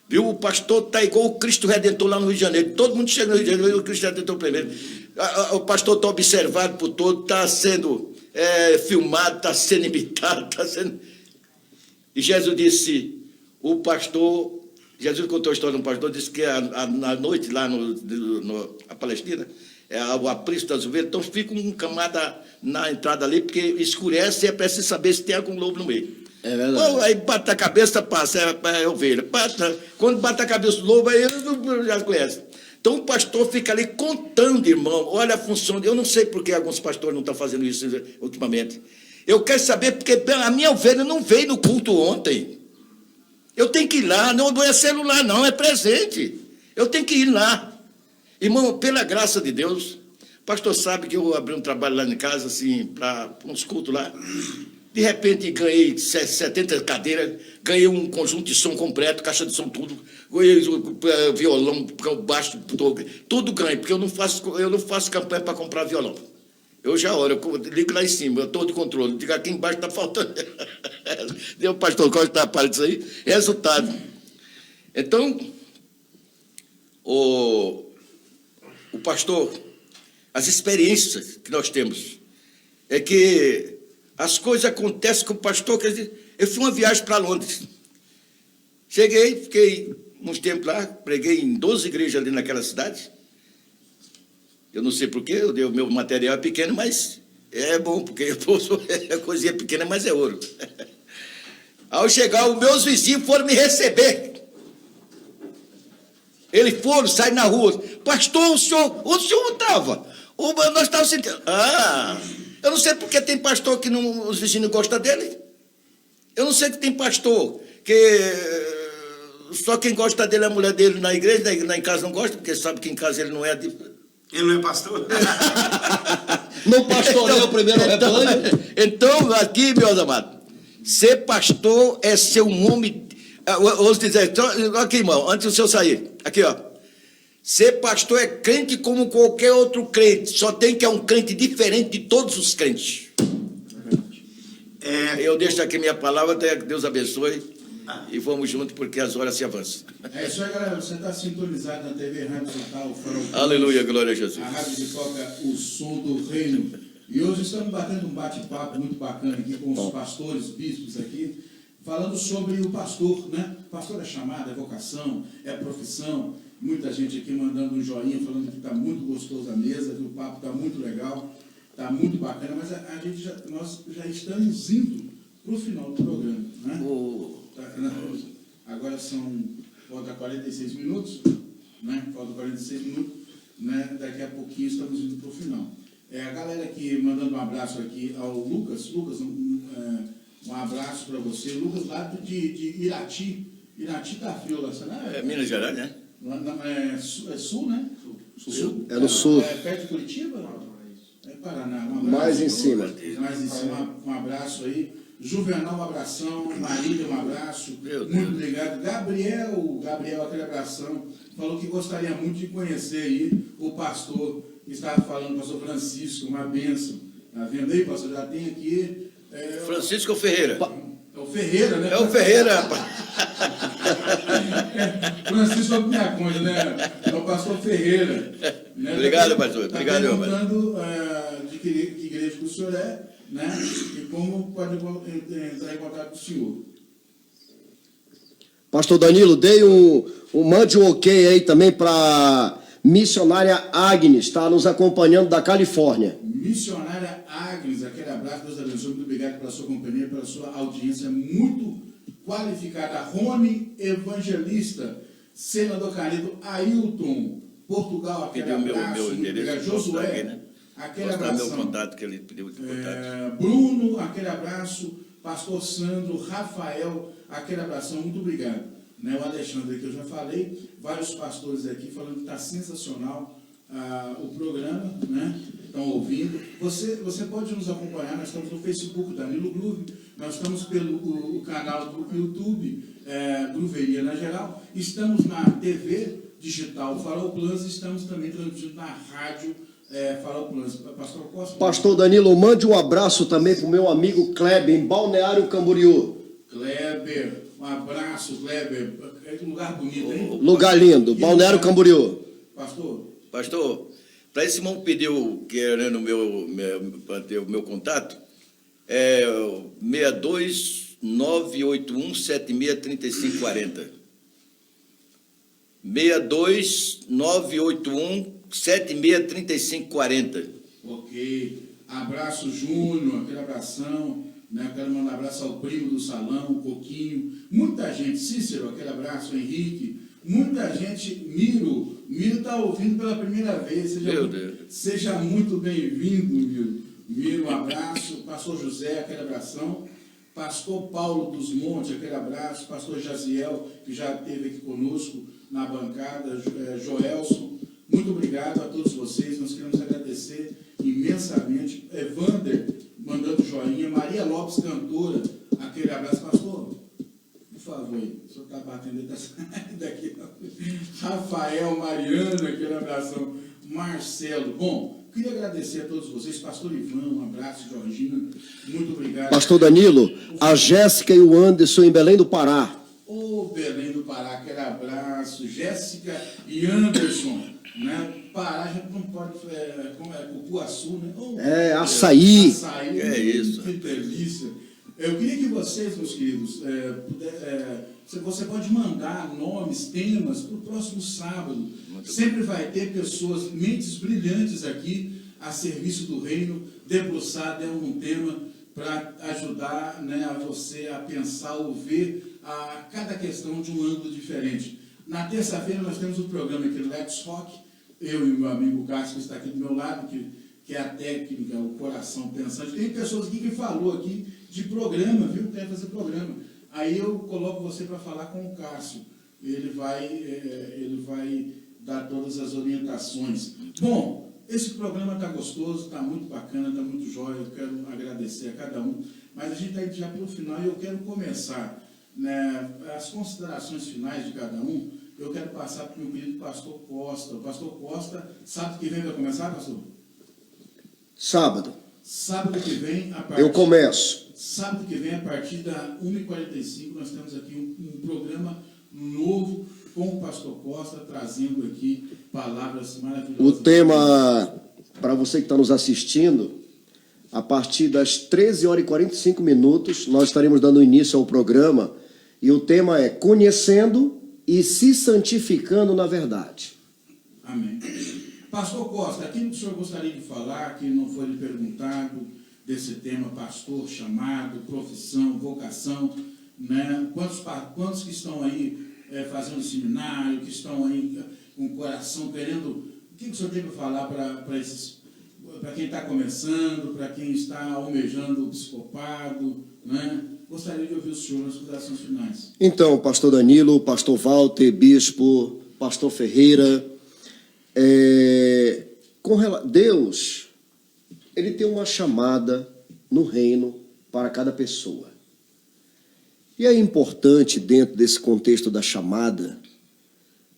Viu? O pastor está igual o Cristo Redentor lá no Rio de Janeiro. Todo mundo chega no Rio de Janeiro, o Cristo Redentor primeiro. O pastor está observado por todos, está sendo filmado, está sendo imitado, está sendo... E Jesus disse, o pastor... Jesus contou a história de um pastor, disse que na noite lá na Palestina, o aprisco das ovelhas, então fica um camada na entrada ali, porque escurece e é preciso saber se tem algum lobo no meio. É verdade. Aí bate a cabeça, passa, é ovelha. Quando bate a cabeça do lobo, aí já conhece. Então o pastor fica ali contando, irmão, olha a função. Eu não sei por que alguns pastores não estão fazendo isso ultimamente. Eu quero saber porque a minha ovelha não veio no culto ontem. Eu tenho que ir lá, não é celular, não, é presente. Eu tenho que ir lá. Irmão, pela graça de Deus, o pastor sabe que eu abri um trabalho lá em casa, assim, para uns cultos lá. De repente, ganhei 70 cadeiras, ganhei um conjunto de som completo, caixa de som, tudo. Ganhei violão, baixo, tudo ganhei, porque eu não faço campanha para comprar violão. Eu já olho, eu ligo lá em cima, eu estou de controle, digo aqui embaixo está faltando. Deu, pastor, qual está a parte disso aí? Resultado. Então, o pastor, as experiências que nós temos, é que as coisas acontecem com o pastor. Quer dizer, eu fui uma viagem para Londres. Cheguei, fiquei uns tempos lá, preguei em 12 igrejas ali naquela cidade. Eu não sei porquê, o meu material é pequeno, mas é bom, porque é coisinha pequena, mas é ouro. Ao chegar, os meus vizinhos foram me receber. Eles foram, saíram na rua. Pastor, o senhor estava. Nós estávamos sentindo. Eu não sei porque tem pastor que os vizinhos não gostam dele. Eu não sei que tem pastor que só quem gosta dele é a mulher dele na igreja, lá em casa não gosta, porque sabe que em casa ele não é... Ele não é pastor? No pastoreio, o primeiro rebanho. Então, aqui, meus amados, ser pastor é ser um homem... Ouço dizer, aqui, irmão, antes do senhor sair, aqui, ó. Ser pastor é crente como qualquer outro crente, só tem que é um crente diferente de todos os crentes. Eu deixo aqui minha palavra, até que Deus abençoe, e vamos juntos, porque as horas se avançam. É isso aí, galera. Você está sintonizado na TV Rádio Total, Farol. Aleluia, glória a Jesus. A rádio que toca o som do reino. E hoje estamos batendo um bate-papo muito bacana aqui com os pastores, bispos aqui, falando sobre o pastor, né? Pastor é chamada, é vocação, é profissão. muita gente aqui mandando um joinha, falando que está muito gostoso a mesa, que o papo está muito legal, está muito bacana, mas nós já estamos indo para o final do programa, né? Agora falta 46 minutos, né? Falta 46 minutos, né? Daqui a pouquinho estamos indo para o final. A galera aqui mandando um abraço aqui ao Lucas. Lucas, um abraço para você. Lucas, lá de Irati. Irati tá frio lá, né? É Minas Gerais, né? É sul, né? Sul. É no sul. É perto de Curitiba? É Paraná. Um abraço, Mais em cima. Mais em cima, um abraço aí. Juvenal, um abração. Marília, um abraço. Muito obrigado. Gabriel, aquele abração. Falou que gostaria muito de conhecer aí o pastor que estava falando, o pastor Francisco, uma bênção. Tá vendo aí, pastor? Já tem aqui... Francisco Ferreira. É o Ferreira, né? É o Ferreira, rapaz. Francisco é minha conta, né? É o pastor Ferreira. Né? Obrigado, pastor. Obrigado, meu pastor. Perguntando de que igreja que o senhor é, né? E como pode entrar em contato com o senhor. Pastor Danilo, mande um ok aí também para missionária Agnes, está nos acompanhando da Califórnia. Missionária Agnes, aquele abraço, Deus abençoe, muito obrigado pela sua companhia, pela sua audiência muito qualificada. Rony Evangelista, senador Canedo, Ailton, Portugal, aquele abraço, Josué, né? Aquele abraço. Meu contato que ele pediu de contato. Bruno, aquele abraço. Pastor Sandro, Rafael, aquele abração, muito obrigado. Né, o Alexandre, que eu já falei, vários pastores aqui falando que está sensacional o programa, né? Estão ouvindo. Você pode nos acompanhar, nós estamos no Facebook, Danilo Groove, nós estamos pelo canal do YouTube, Grooveria na Geral, estamos na TV digital Farol Plus, estamos também transmitindo na rádio Farol Plus. Pastor Costa. Pastor Danilo, mande um abraço também para o meu amigo Kleber, em Balneário Camboriú. Kleber, um abraço, Kleber. É um lugar bonito, hein? Lugar lindo, Balneário Camboriú. Pastor, para esse irmão que pediu, querendo ter o meu contato, 62981763540. 62981763540. Ok. Abraço, Júnior, aquele abração. Né? Eu quero mandar um abraço ao primo do salão, Coquinho. Muita gente, Cícero, aquele abraço, Henrique. Muita gente, Miro está ouvindo pela primeira vez. Seja muito bem-vindo, Miro. Miro, um abraço. Pastor José, aquele abração. Pastor Paulo dos Montes, aquele abraço. Pastor Jaziel, que já esteve aqui conosco na bancada. Joelson, muito obrigado a todos vocês. Nós queremos agradecer imensamente. Evander, mandando joinha. Maria Lopes, cantora, aquele abraço. Pastor, por favor, o senhor está batendo daqui. Rafael, Mariana, aquele abração. Marcelo. Bom, queria agradecer a todos vocês. Pastor Ivan, um abraço. Georgina, muito obrigado. Pastor Danilo, a Jéssica e o Anderson em Belém do Pará. Belém do Pará, aquele abraço. Jéssica e Anderson, né? Pará, a gente não pode... como é? Cupuaçu, né? Açaí. Açaí. Isso. Que delícia. Eu queria que vocês, meus queridos, você pode mandar nomes, temas para o próximo sábado. Sempre vai ter pessoas, mentes brilhantes aqui, a serviço do reino, debruçado em algum tema para ajudar, né, a você a pensar ou ver cada questão de um ângulo diferente. Na terça-feira nós temos o programa aqui, Let's Rock, eu e o meu amigo Cássio, que está aqui do meu lado, que é a técnica, o coração pensante. Tem pessoas aqui que falou aqui de programa, viu? Quer fazer programa. Aí eu coloco você para falar com o Cássio. Ele vai dar todas as orientações. Bom, esse programa está gostoso, está muito bacana, está muito jóia. Eu quero agradecer a cada um. Mas a gente está já pelo final e eu quero começar, né, as considerações finais de cada um. Eu quero passar para o meu querido pastor Costa. O pastor Costa, sábado que vem vai começar, pastor? Sábado. Sábado que vem, a partir... Eu começo. Sábado que vem, a partir da 1h45, nós temos aqui um programa novo com o pastor Costa, trazendo aqui palavras maravilhosas. O tema, para você que está nos assistindo, a partir das 13h45, nós estaremos dando início ao programa, e o tema é Conhecendo e se santificando na verdade. Amém. Pastor Costa, aquilo que o senhor gostaria de falar, que não foi lhe perguntado, desse tema pastor, chamado, profissão, vocação, né? Quantos que estão aí fazendo seminário, que estão aí com o coração querendo... O que o senhor tem para falar para quem está começando, para quem está almejando o episcopado, né? Gostaria de ouvir o senhor nas considerações finais. Então, pastor Danilo, pastor Walter, bispo, pastor Ferreira, Deus, ele tem uma chamada no reino para cada pessoa. E é importante, dentro desse contexto da chamada,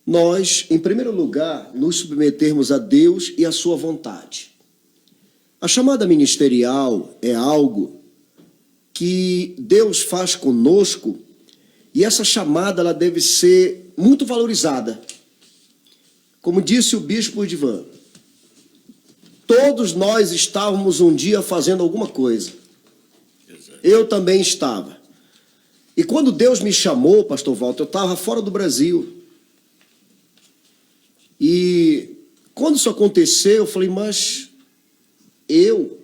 nós, em primeiro lugar, nos submetermos a Deus e a sua vontade. A chamada ministerial é algo que Deus faz conosco, e essa chamada ela deve ser muito valorizada. Como disse o bispo Idivan, todos nós estávamos um dia fazendo alguma coisa. Eu também estava. E quando Deus me chamou, pastor Walter, eu estava fora do Brasil. E quando isso aconteceu, eu falei, mas eu,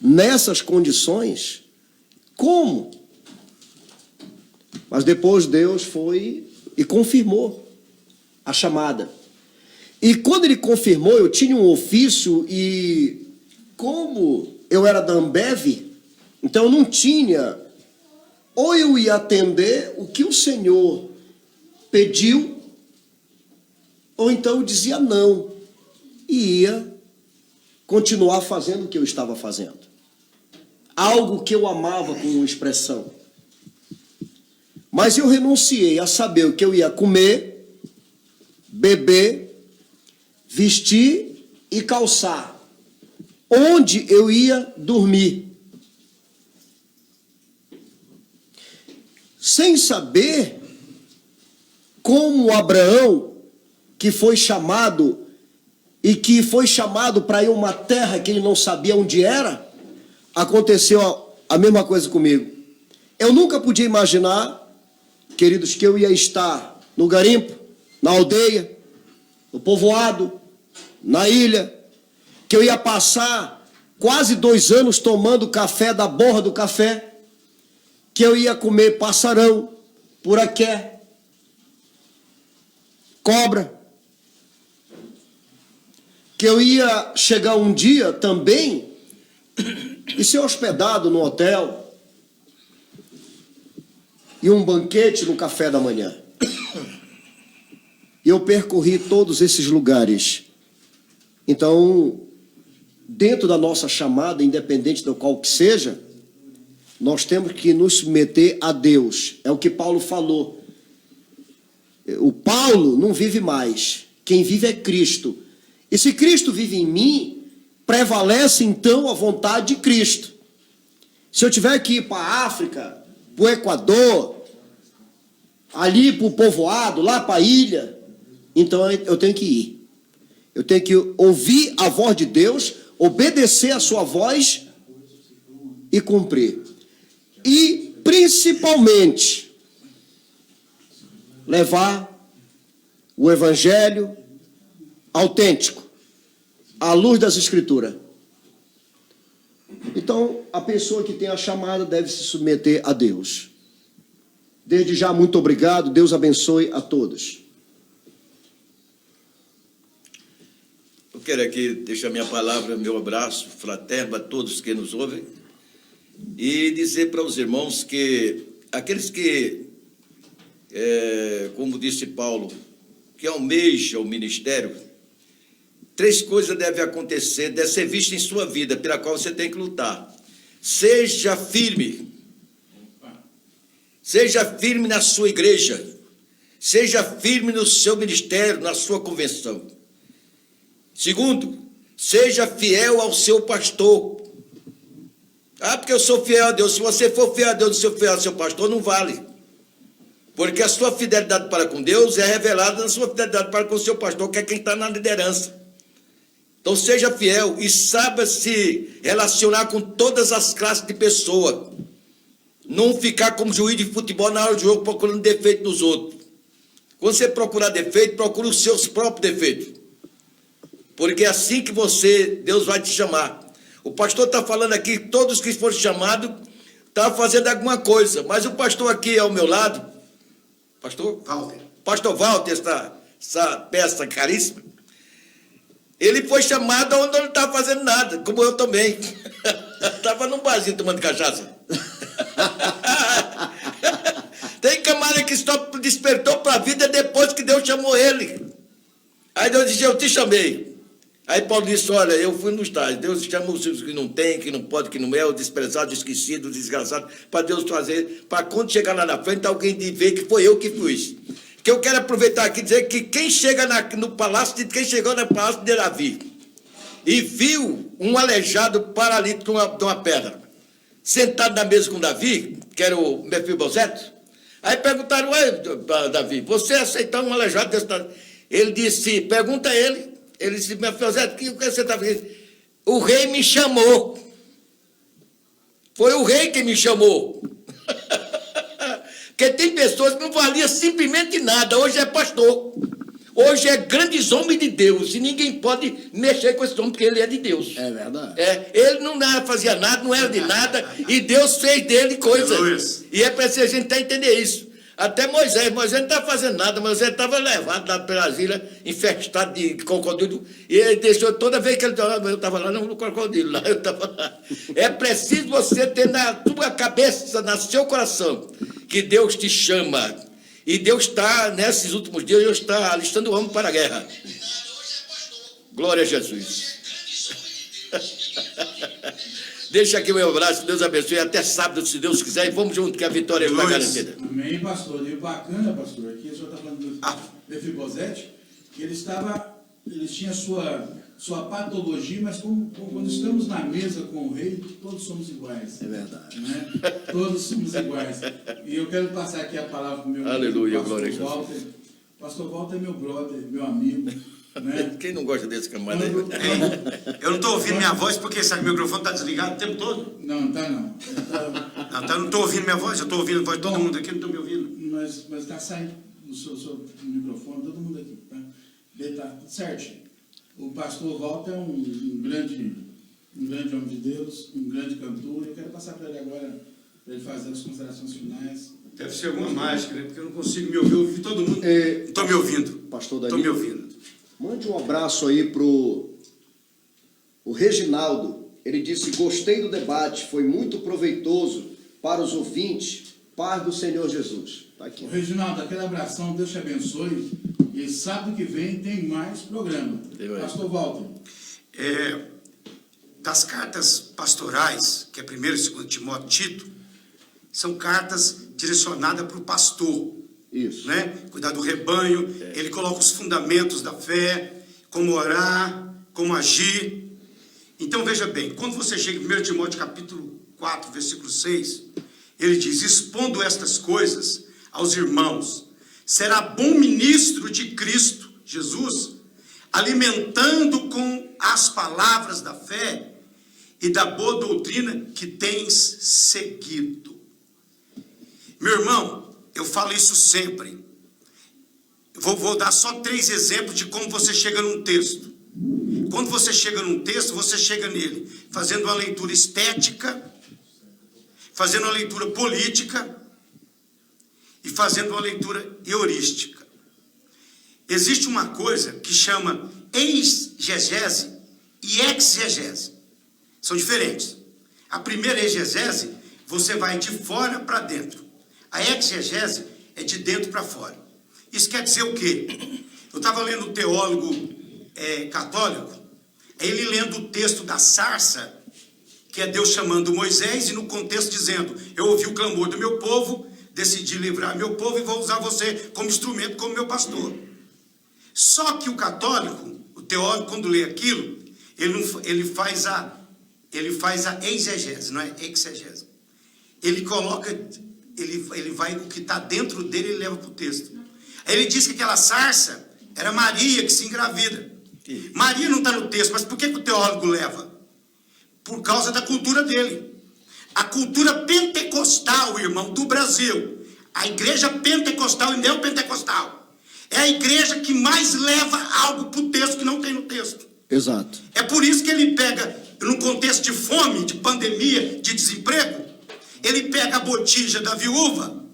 nessas condições, como? Mas depois Deus foi e confirmou a chamada. E quando ele confirmou, eu tinha um ofício e como eu era da Ambev, então eu não tinha, ou eu ia atender o que o Senhor pediu, ou então eu dizia não, e ia continuar fazendo o que eu estava fazendo. Algo que eu amava com expressão. Mas eu renunciei a saber o que eu ia comer, beber, vestir e calçar. Onde eu ia dormir. Sem saber como Abraão, que foi chamado e que foi chamado para ir a uma terra que ele não sabia onde era, aconteceu a mesma coisa comigo. Eu nunca podia imaginar, queridos, que eu ia estar no garimpo, na aldeia, no povoado, na ilha, que eu ia passar quase 2 anos tomando café da borra do café, que eu ia comer passarão, puraqué, cobra, que eu ia chegar um dia também e ser hospedado no hotel e um banquete no café da manhã. E eu percorri todos esses lugares. Então, dentro da nossa chamada, independente do qual que seja, nós temos que nos submeter a Deus. É o que Paulo falou. O Paulo não vive mais. Quem vive é Cristo. E se Cristo vive em mim, prevalece então a vontade de Cristo. Se eu tiver que ir para a África, para o Equador, ali para o povoado, lá para a ilha, então eu tenho que ir. Eu tenho que ouvir a voz de Deus, obedecer a sua voz e cumprir. E, principalmente, levar o evangelho autêntico, à luz das Escrituras. Então, a pessoa que tem a chamada deve se submeter a Deus. Desde já, muito obrigado. Deus abençoe a todos. Eu quero aqui deixar minha palavra, meu abraço fraterno a todos que nos ouvem e dizer para os irmãos que aqueles que, como disse Paulo, que almejam o ministério, 3 coisas devem acontecer, deve ser vista em sua vida, pela qual você tem que lutar. Seja firme. Seja firme na sua igreja. Seja firme no seu ministério, na sua convenção. Segundo, seja fiel ao seu pastor. Porque eu sou fiel a Deus. Se você for fiel a Deus e for fiel ao seu pastor, não vale. Porque a sua fidelidade para com Deus é revelada na sua fidelidade para com o seu pastor, que é quem está na liderança. Então seja fiel e saiba se relacionar com todas as classes de pessoa. Não ficar como juiz de futebol na hora do jogo procurando defeito nos outros. Quando você procurar defeito, procura os seus próprios defeitos. Porque é assim que Deus vai te chamar. O pastor está falando aqui, todos que foram chamados, estão fazendo alguma coisa. Mas o pastor aqui ao meu lado, pastor Walter, essa peça caríssima, ele foi chamado onde ele não estava fazendo nada, como eu também. Estava num barzinho tomando cachaça. Tem camarada que só despertou para a vida depois que Deus chamou ele. Aí Deus disse, eu te chamei. Aí Paulo disse, olha, eu fui no estágio. Deus chama os que não tem, que não pode, que não é, o desprezado, o esquecido, o desgraçado, para Deus fazer, para quando chegar lá na frente, alguém ver que foi eu que fiz. Que eu quero aproveitar aqui e dizer que quem chega no palácio, quem chegou no palácio de Davi e viu um aleijado paralítico de uma pedra, sentado na mesa com Davi, que era o Mefibosete, aí perguntaram, Davi, você aceitar um aleijado desse? Ele disse, pergunta a ele. Ele disse, Mefibosete, o que você está fazendo? O rei me chamou. Foi o rei que me chamou. Porque tem pessoas que não valiam simplesmente nada. Hoje é pastor. Hoje é grandes homens de Deus. E ninguém pode mexer com esse homem, porque ele é de Deus. É verdade. Ele não fazia nada, não era de nada. E Deus fez dele coisas. E é preciso a gente entender isso. Até Moisés não estava fazendo nada, Moisés estava levado lá pelas ilhas, infestado de crocodilo, e ele deixou, toda vez que ele estava, eu estava lá, não, no crocodilo, lá, eu estava lá. É preciso você ter na tua cabeça, no seu coração, que Deus te chama, e Deus está, nesses últimos dias, Deus está alistando o homem para a guerra. Glória a Jesus. Deixa aqui o meu abraço, Deus abençoe, até sábado, se Deus quiser, e vamos junto, que a vitória está garantida. Amém, pastor. E o bacana, pastor, aqui o senhor está falando do Mefibosete, que ele tinha sua patologia, mas quando estamos na mesa com o rei, todos somos iguais. É verdade. Né? Todos somos iguais. E eu quero passar aqui a palavra para o meu Aleluia, pastor glória a Walter. Pastor Walter é meu brother, meu amigo. Né? Quem não gosta desse camarada? Eu não estou ouvindo minha voz porque esse microfone está desligado o tempo todo. Não, tá não. Não estou ouvindo minha voz, eu estou ouvindo a voz de todo mundo aqui, não estou me ouvindo. Mas está saindo do seu microfone, todo mundo aqui. Tá? Ele está certinho. O pastor Walter é um grande homem de Deus, um grande cantor. Eu quero passar para ele agora, para ele fazer as considerações finais. Deve ser alguma mágica, né? Porque eu não consigo me ouvir, eu ouvi todo mundo. Não estou me ouvindo. Pastor Estou me Danilo, ouvindo. mande um abraço aí pro o Reginaldo. Ele disse, gostei do debate, foi muito proveitoso para os ouvintes. Paz do Senhor Jesus. Tá aqui. Ô, Reginaldo, aquele abração, Deus te abençoe. E sábado que vem tem mais programa. Pastor Walter. Das cartas pastorais, que é 1º e 2 Timóteo, Tito, são cartas direcionadas para o pastor. Isso. Né? Cuidar do rebanho, ele coloca os fundamentos da fé, como orar, como agir. Então, veja bem, quando você chega em 1 Timóteo capítulo 4, versículo 6, ele diz, expondo estas coisas aos irmãos, será bom ministro de Cristo Jesus, alimentando com as palavras da fé e da boa doutrina que tens seguido. Meu irmão, eu falo isso sempre. Vou dar só 3 exemplos de como você chega num texto. Quando você chega num texto, você chega nele fazendo uma leitura estética, fazendo uma leitura política e fazendo uma leitura heurística. Existe uma coisa que chama exegese e exegese. São diferentes. A primeira exegese, você vai de fora para dentro. A exegese é de dentro para fora. Isso quer dizer o quê? Eu estava lendo um teólogo católico, ele lendo o texto da sarça, que é Deus chamando Moisés, e no contexto dizendo, eu ouvi o clamor do meu povo, decidi livrar meu povo e vou usar você como instrumento, como meu pastor. Só que o católico, o teólogo, quando lê aquilo, ele faz a exegese, não é exegese. Ele coloca, ele vai, o que está dentro dele, ele leva para o texto. Aí ele diz que aquela sarça era Maria que se engravida. Maria não está no texto, mas por que o teólogo leva? Por causa da cultura dele. A cultura pentecostal, irmão, do Brasil. A igreja pentecostal e neopentecostal. É a igreja que mais leva algo para o texto que não tem no texto. Exato. É por isso que ele pega, num contexto de fome, de pandemia, de desemprego, ele pega a botija da viúva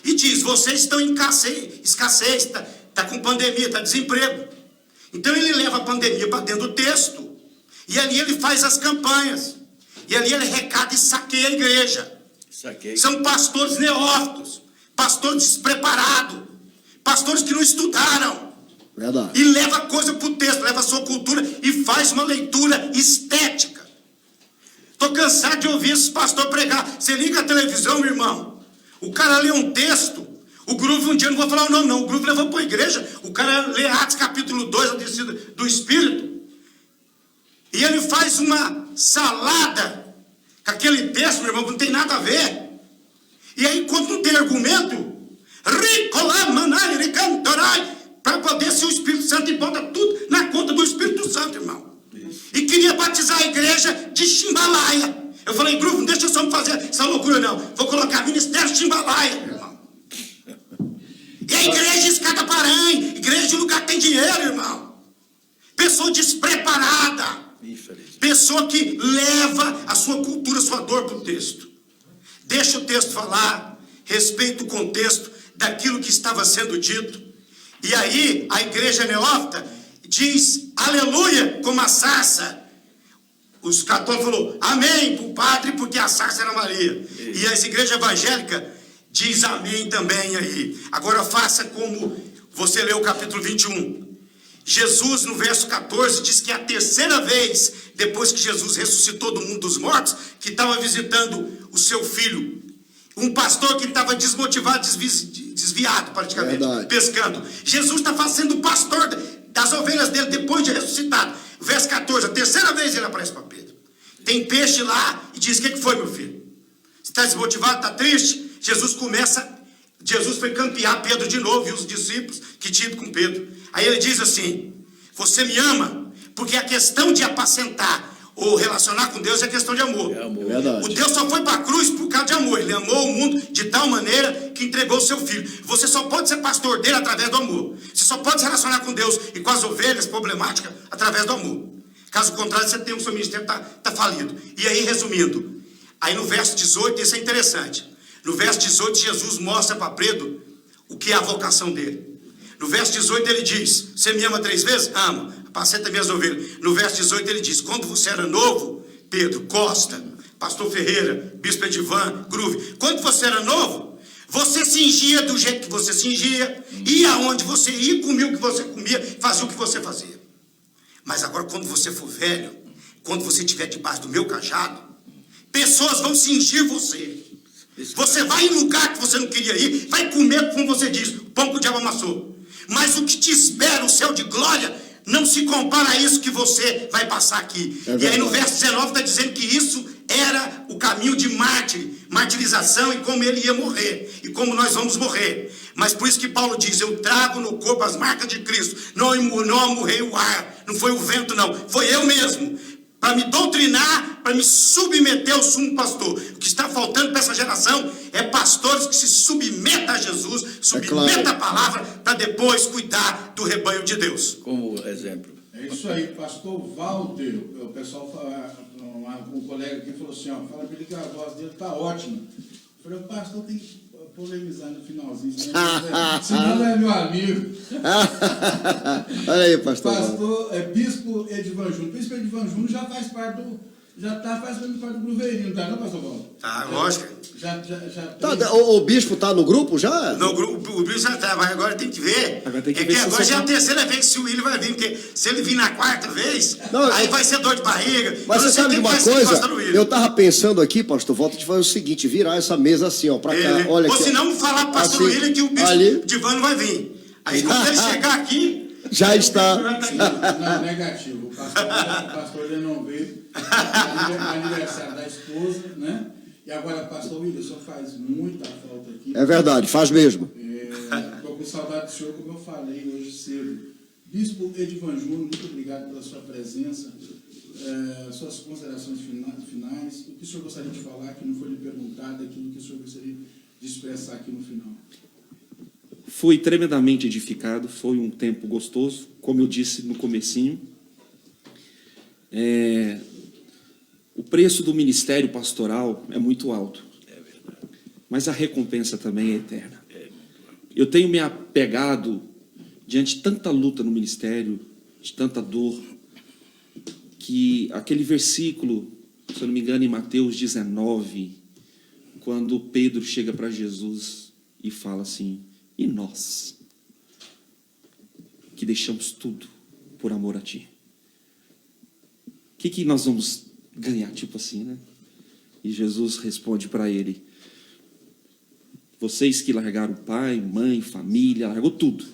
e diz, vocês estão em escassez, está com pandemia, está desemprego. Então ele leva a pandemia para dentro do texto, e ali ele faz as campanhas, e ali ele arrecada e saqueia a igreja. São pastores neófitos, pastores despreparados, pastores que não estudaram. Verdade. E leva coisa para o texto, leva a sua cultura e faz uma leitura estética. Estou cansado de ouvir esses pastores pregar. Você liga a televisão, meu irmão, o cara lê um texto, o Groove um dia, não vou falar o nome não, o Groove levou para a igreja, o cara lê Atos capítulo 2, a descida do Espírito, e ele faz uma salada com aquele texto, meu irmão, que não tem nada a ver. E aí, quando não tem argumento, para poder ser o Espírito Santo, e bota tudo na conta do Espírito Santo, irmão. E queria batizar a igreja de Chimbalaia. Eu falei, Groove, não deixa eu só fazer essa loucura não, vou colocar ministério de Chimbalaia, meu irmão. E a igreja escada paranha, igreja de lugar que tem dinheiro, irmão. Pessoa despreparada, pessoa que leva a sua cultura, a sua dor para o texto. Deixa o texto falar, respeita o contexto daquilo que estava sendo dito. E aí a igreja neófita diz aleluia como a sarça. Os católicos falaram amém para o padre porque a sarça era Maria. E as igrejas evangélicas diz amém também aí. Agora faça como você leu o capítulo 21. Jesus, no verso 14, diz que é a terceira vez, depois que Jesus ressuscitou do mundo dos mortos, que estava visitando o seu filho. Um pastor que estava desmotivado, desviado praticamente, Verdade. pescando. Jesus está fazendo o pastor das ovelhas dele depois de ressuscitado. Verso 14, a terceira vez ele aparece para Pedro. Tem peixe lá e diz, o que foi, meu filho? Você está desmotivado, está triste? Jesus foi campear Pedro de novo e os discípulos que tinham ido com Pedro. Aí ele diz assim, você me ama? Porque a questão de apacentar ou relacionar com Deus é questão de amor. É verdade. O Deus só foi para a cruz por causa de amor. Ele amou o mundo de tal maneira que entregou o seu filho. Você só pode ser pastor dele através do amor. Você só pode se relacionar com Deus e com as ovelhas problemáticas através do amor. Caso contrário, você tem o seu ministério tá falido. E aí, resumindo, aí no verso 18, isso é interessante. No verso 18, Jesus mostra para Pedro o que é a vocação dele. No verso 18 ele diz, você me ama 3 vezes? Amo, apacenta minhas ovelhas. No verso 18 ele diz, quando você era novo, Pedro, Costa, Pastor Ferreira, Bispo Edivan, Groove, quando você era novo, você cingia do jeito que você cingia, ia aonde você ia, comia o que você comia, fazia o que você fazia. Mas agora quando você for velho, quando você estiver debaixo do meu cajado, pessoas vão cingir você. Você vai em lugar que você não queria ir, vai comer, como você diz, o pão que o diabo amassou. Mas o que te espera, o céu de glória, não se compara a isso que você vai passar aqui. E aí no verso 19 está dizendo que isso era o caminho de martirização e como ele ia morrer, e como nós vamos morrer. Mas por isso que Paulo diz, eu trago no corpo as marcas de Cristo, não amurrei o ar, não foi o vento não, foi eu mesmo. Para me doutrinar, para me submeter ao sumo pastor. O que está faltando para essa geração é pastores que se submetam a Jesus, submetam a palavra, para depois cuidar do rebanho de Deus. Como exemplo. É isso aí, pastor Walter, o pessoal fala, um colega aqui falou assim, ó, fala para ele que a voz dele está ótima. Eu falei, o pastor tem que polemizar no finalzinho, senão não é meu amigo. Olha aí, pastor. Pastor, Bispo Edivan Júnior. Bispo Edivan Júnior já faz parte do Gruveirinho, tá, não, pastor Paulo? Tá, lógico. Já Tá, o bispo tá no grupo já? No grupo, o bispo já tá, mas agora tem que ver. Agora tem que ver que se agora você já é tá- a terceira vez que se o William vai vir, porque se ele vir na quarta vez, Não, aí vai ser dor de barriga. Mas Eu você não sei sabe de quem uma vai ser coisa? pastor William. Eu tava pensando aqui, pastor, volta de fazer o seguinte, virar essa mesa assim, ó, pra cá, olha Ou aqui. se não, falar pro pastor assim, William que o bispo ali. Divan não vai vir. Aí quando ele chegar aqui, Já está. Não, negativo. O pastor ele não veio. É aniversário da esposa, né? E agora, pastor William, o senhor faz muita falta aqui. É verdade, faz mesmo. Estou com saudade do senhor, como eu falei hoje cedo. Bispo Edivan Júnior, muito obrigado pela sua presença. Suas considerações finais. O que o senhor gostaria de falar que não foi lhe perguntado, aquilo que o senhor gostaria de expressar aqui no final. fui tremendamente edificado, foi um tempo gostoso, como eu disse no comecinho. O preço do ministério pastoral é muito alto, mas a recompensa também é eterna. Eu tenho me apegado diante de tanta luta no ministério, de tanta dor, que aquele versículo, se eu não me engano, em Mateus 19, quando Pedro chega para Jesus e fala assim: e nós, que deixamos tudo por amor a ti, o que nós vamos ganhar? Tipo assim, né? E Jesus responde para ele: vocês que largaram pai, mãe, família, largou tudo,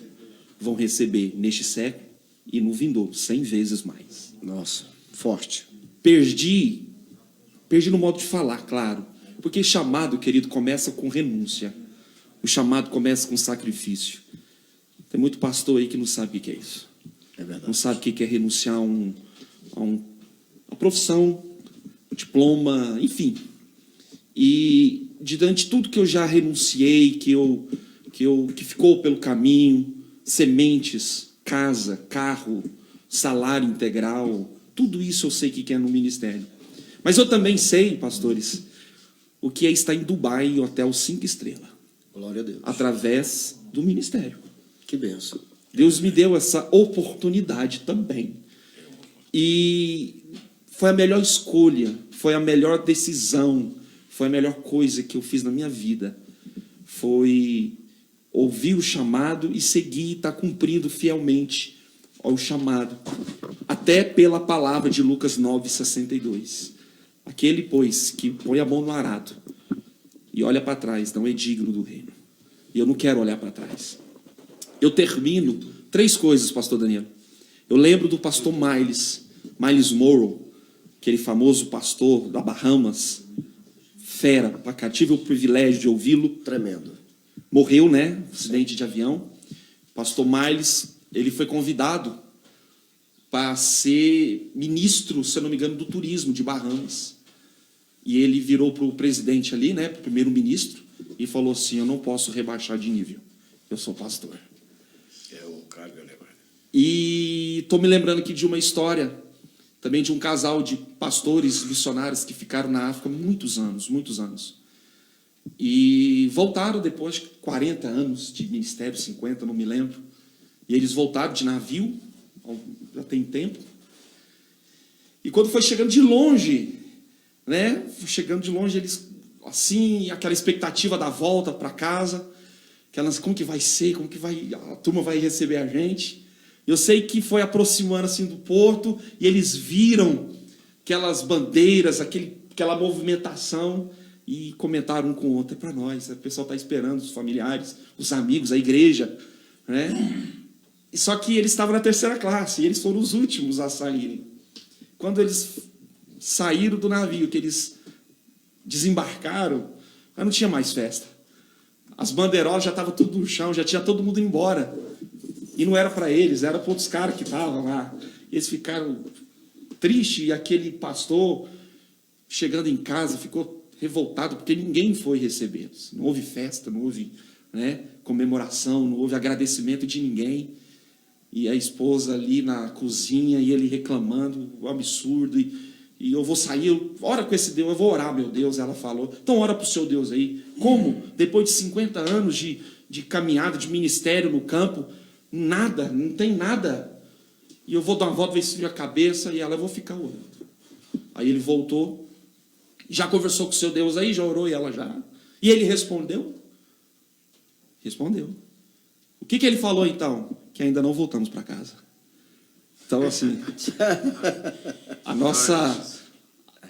vão receber neste século e no vindouro 100 vezes mais. Nossa, forte. Perdi no modo de falar, claro, porque chamado, querido, começa com renúncia. O chamado começa com sacrifício. Tem muito pastor aí que não sabe o que é isso. É verdade. Não sabe o que é renunciar a uma profissão, um diploma, enfim. E diante de tudo que eu já renunciei, que ficou pelo caminho, sementes, casa, carro, salário integral, tudo isso eu sei o que é no ministério. Mas eu também sei, pastores, o que é estar em Dubai, em hotel 5 estrelas. Glória a Deus. Através do ministério. Que bênção. Deus me deu essa oportunidade também. E foi a melhor escolha, foi a melhor decisão, foi a melhor coisa que eu fiz na minha vida. Foi ouvir o chamado e seguir e estar cumprindo fielmente ao chamado. Até pela palavra de Lucas 9:62. Aquele, pois, que põe a mão no arado e olha para trás, não é digno do reino. E eu não quero olhar para trás. Eu termino 3 coisas, pastor Daniel. Eu lembro do pastor Miles Morrow, aquele famoso pastor da Bahamas, fera, pra cá. Tive o privilégio de ouvi-lo. Tremendo. Morreu, né? Acidente de avião. Pastor Miles, ele foi convidado para ser ministro, se eu não me engano, do turismo de Bahamas. E ele virou para o presidente ali, né, para o primeiro-ministro, e falou assim: eu não posso rebaixar de nível, eu sou pastor. É o cargo elevado. E estou me lembrando aqui de uma história, também de um casal de pastores missionários que ficaram na África muitos anos. E voltaram depois de 40 anos de ministério, 50, não me lembro. E eles voltaram de navio, já tem tempo. E quando foi chegando de longe, né? Chegando de longe, eles, assim, aquela expectativa da volta para casa, como que vai ser, como que a turma vai receber a gente. Eu sei que foi aproximando assim do porto e eles viram aquelas bandeiras, aquela movimentação e comentaram um com o outro: é para nós, o pessoal está esperando, os familiares, os amigos, a igreja, né? Só que eles estavam na 3ª classe e eles foram os últimos a saírem. Quando eles saíram do navio, que eles desembarcaram, já não tinha mais festa. As bandeirolas já estavam tudo no chão, já tinha todo mundo embora. E não era para eles, era para outros caras que estavam lá. Eles ficaram tristes, e aquele pastor, chegando em casa, ficou revoltado, porque ninguém foi recebê-los. Não houve festa, não houve, né, comemoração, não houve agradecimento de ninguém. E a esposa ali na cozinha, e ele reclamando, o absurdo, e eu vou sair, ora com esse Deus, eu vou orar, meu Deus, ela falou. Então ora para o seu Deus aí. Como? Depois de 50 anos de caminhada, de ministério no campo, nada, não tem nada. E eu vou dar uma volta, ver se a cabeça, e ela, eu vou ficar orando. Aí ele voltou, já conversou com o seu Deus aí, já orou, e ela já. E ele respondeu? Respondeu. O que ele falou então? Que ainda não voltamos para casa. Então, assim,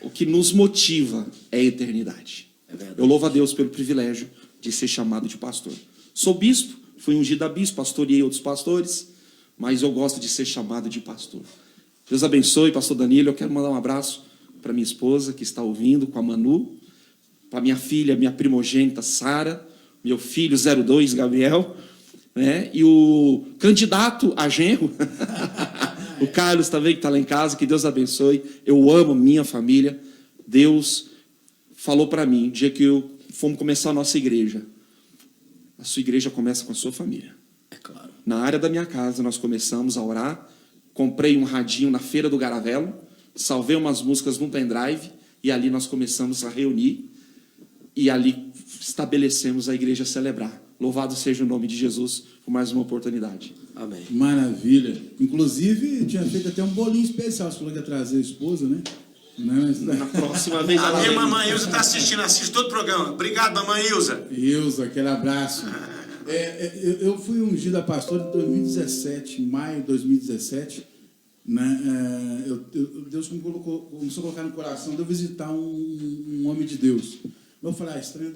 o que nos motiva é a eternidade. Eu louvo a Deus pelo privilégio de ser chamado de pastor. Sou bispo, fui ungido a bispo, pastoreei outros pastores, mas eu gosto de ser chamado de pastor. Deus abençoe, pastor Danilo. Eu quero mandar um abraço para minha esposa que está ouvindo, com a Manu, para minha filha, minha primogênita Sara, meu filho 02, Gabriel, né? E o candidato a genro, o Carlos também, que está lá em casa. Que Deus abençoe. Eu amo minha família. Deus falou para mim, no dia que fomos começar a nossa igreja: a sua igreja começa com a sua família. É claro. Na área da minha casa, nós começamos a orar. Comprei um radinho na Feira do Garavelo, salvei umas músicas num pendrive, e ali nós começamos a reunir, e ali estabelecemos a igreja celebrar. Louvado seja o nome de Jesus por mais uma oportunidade. Amém. Maravilha. Inclusive, tinha feito até um bolinho especial. Você falou que ia trazer a esposa, né? Na próxima vez A ela minha vem. mamãe Ilza está assistindo, assiste todo o programa. Obrigado, mamãe Ilza. Ilza, aquele abraço. Eu fui ungido a pastor em 2017, maio de 2017. Né? Deus começou a colocar no coração de eu visitar um homem de Deus. Eu falei, estranho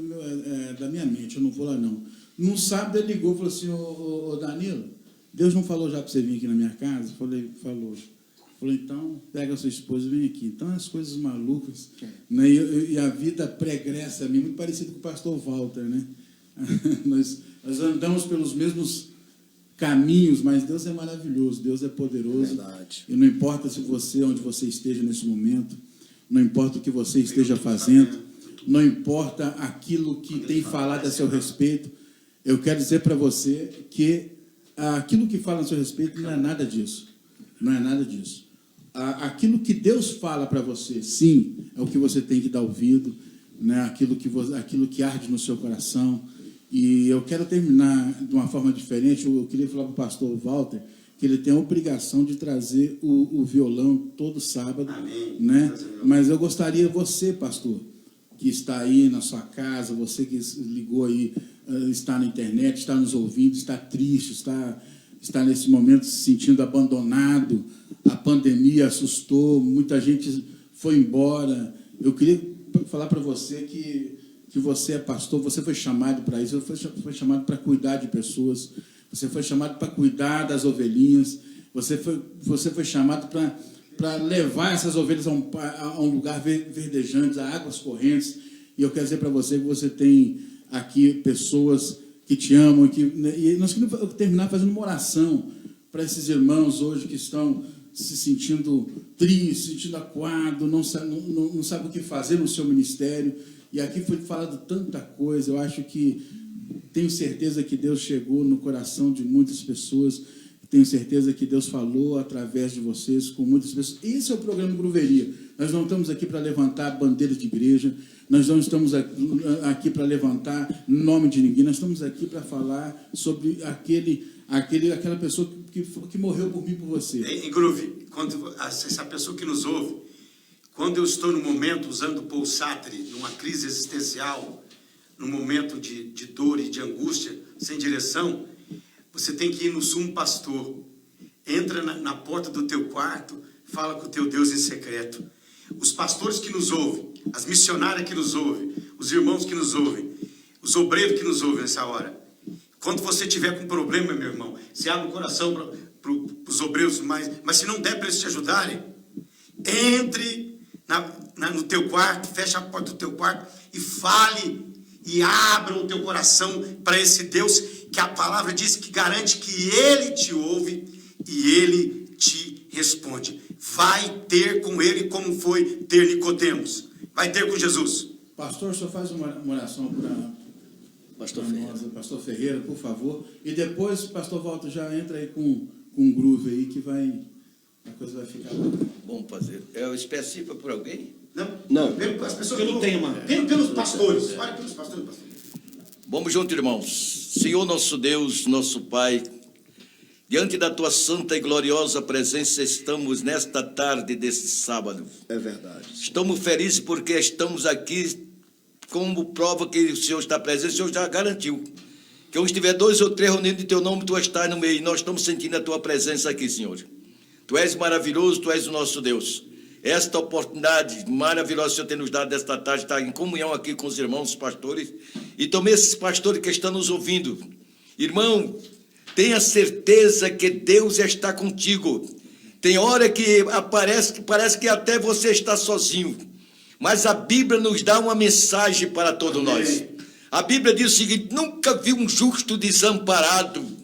da minha mente, eu não vou lá não. Num sábado ele ligou e falou assim, ô Danilo, Deus não falou já para você vir aqui na minha casa? Eu falei, falou. Falou, então, pega a sua esposa e vem aqui. Então, as coisas malucas, né? E a vida pregressa a mim, muito parecido com o pastor Walter, né? Nós andamos pelos mesmos caminhos, mas Deus é maravilhoso, Deus é poderoso. Verdade. E não importa se você, onde você esteja nesse momento, não importa o que você esteja fazendo, não importa aquilo que tem falado a seu respeito, eu quero dizer para você que aquilo que fala a seu respeito não é nada disso. Não é nada disso. Aquilo que Deus fala para você, sim, é o que você tem que dar ouvido, né? Aquilo que arde no seu coração. E eu quero terminar de uma forma diferente. Eu queria falar para o pastor Walter que ele tem a obrigação de trazer o violão todo sábado. Amém. Né? Mas eu gostaria, você, pastor, que está aí na sua casa, você que ligou aí, está na internet, está nos ouvindo, está triste, está nesse momento se sentindo abandonado, a pandemia assustou, muita gente foi embora. Eu queria falar para você que você é pastor, você foi chamado para isso, você foi chamado para cuidar de pessoas, você foi chamado para cuidar das ovelhinhas, você foi chamado para levar essas ovelhas a um lugar verdejante, a águas correntes. E eu quero dizer para você que você tem aqui pessoas que te amam. E nós queremos terminar fazendo uma oração para esses irmãos hoje que estão se sentindo tristes, se sentindo acuados, não sabe o que fazer no seu ministério. E aqui foi falado tanta coisa. Eu acho que tenho certeza que Deus chegou no coração de muitas pessoas. Tenho certeza que Deus falou através de vocês com muitas pessoas. Esse é o programa Gruveria. Nós não estamos aqui para levantar bandeiras de igreja. Nós não estamos aqui para levantar nome de ninguém. Nós estamos aqui para falar sobre aquela pessoa que morreu por mim, por você. Em Groove, essa pessoa que nos ouve, quando eu estou no momento usando Paul Sartre, numa crise existencial, num momento de dor e de angústia, sem direção, você tem que ir no sumo pastor. Entra na porta do teu quarto, fala com o teu Deus em secreto. Os pastores que nos ouvem, as missionárias que nos ouvem, os irmãos que nos ouvem, os obreiros que nos ouvem nessa hora. Quando você tiver com problema, meu irmão, você abre o coração para os obreiros, mas se não der para eles te ajudarem, entre no teu quarto, fecha a porta do teu quarto e fale e abra o teu coração para esse Deus que a palavra diz que garante que Ele te ouve e Ele te responde. Vai ter com Ele como foi ter Nicodemos. Vai ter com Jesus. Pastor, só faz uma oração para Pastor Ferreira, por favor. E depois, Pastor Walter, já entra aí com um groove aí que a coisa vai ficar boa. Bom fazer. É específico por alguém? Não. As pessoas Pelo tema. Pelos pastores. Olha pelos pastores. Vamos junto, irmãos. Senhor nosso Deus, nosso Pai, diante da Tua santa e gloriosa presença estamos nesta tarde desse sábado. É verdade. Estamos felizes porque estamos aqui como prova que o Senhor está presente. O Senhor já garantiu que onde estiver 2 ou 3 reunidos em Teu nome, Tu estás no meio. E nós estamos sentindo a Tua presença aqui, Senhor. Tu és maravilhoso, Tu és o nosso Deus. Esta oportunidade maravilhosa que o Senhor tem nos dado desta tarde, estar em comunhão aqui com os irmãos, os pastores, e também esses pastores que estão nos ouvindo. Irmão, tenha certeza que Deus está contigo. Tem hora que parece que até você está sozinho, mas a Bíblia nos dá uma mensagem para todos nós. A Bíblia diz o seguinte: nunca vi um justo desamparado.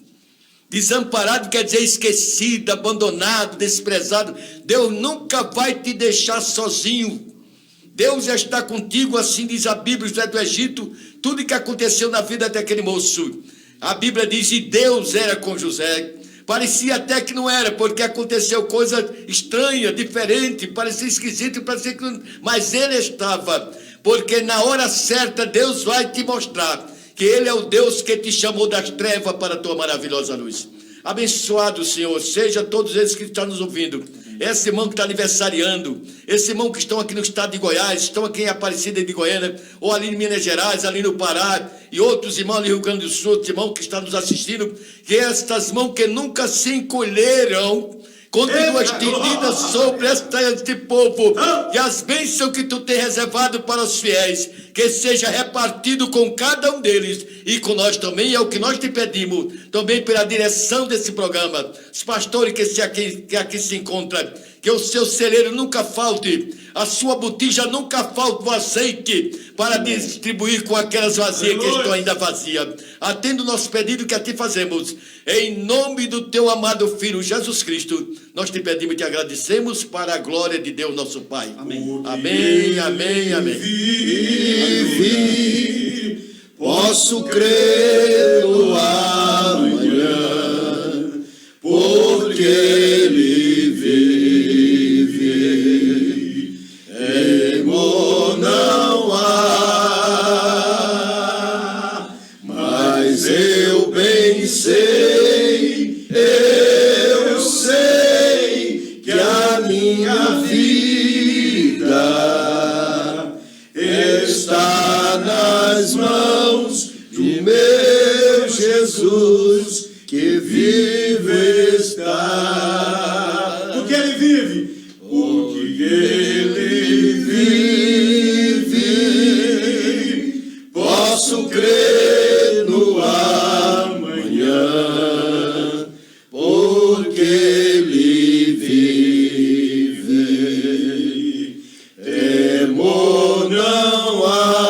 Desamparado quer dizer esquecido, abandonado, desprezado. Deus nunca vai te deixar sozinho. Deus está contigo, assim diz a Bíblia, José do Egito, tudo que aconteceu na vida daquele moço. A Bíblia diz, e Deus era com José. Parecia até que não era, porque aconteceu coisa estranha, diferente, parecia esquisito, parecia que não... Mas ele estava, porque na hora certa Deus vai te mostrar que ele é o Deus que te chamou das trevas para a tua maravilhosa luz. Abençoado, Senhor, seja todos eles que estão nos ouvindo. Esse irmão que está aniversariando, esse irmão que estão aqui no estado de Goiás, estão aqui em Aparecida de Goiânia, ou ali em Minas Gerais, ali no Pará, e outros irmãos ali no Rio Grande do Sul, outros irmãos que estão nos assistindo, que estas mãos que nunca se encolheram, continua estendida sobre este povo, e as bênçãos que tu tem reservado para os fiéis, que seja repartido com cada um deles, e com nós também, é o que nós te pedimos, também pela direção desse programa, os pastores que aqui se encontram, que o seu celeiro nunca falte, a sua botija nunca falte o azeite, para distribuir com aquelas vazias que estão ainda vazias. Atenda o nosso pedido que a ti fazemos, em nome do teu amado Filho Jesus Cristo, nós te pedimos e te agradecemos para a glória de Deus nosso Pai. Amém. Amém, amém, amém. Vive, posso crer no amanhã, porque ele vive, ego não há, mas eu bem sei, eu sei que a minha vida está nas mãos do meu Jesus, que vive está. Porque ele vive. Porque ele vive, posso crer no amanhã, porque ele vive, temor não há,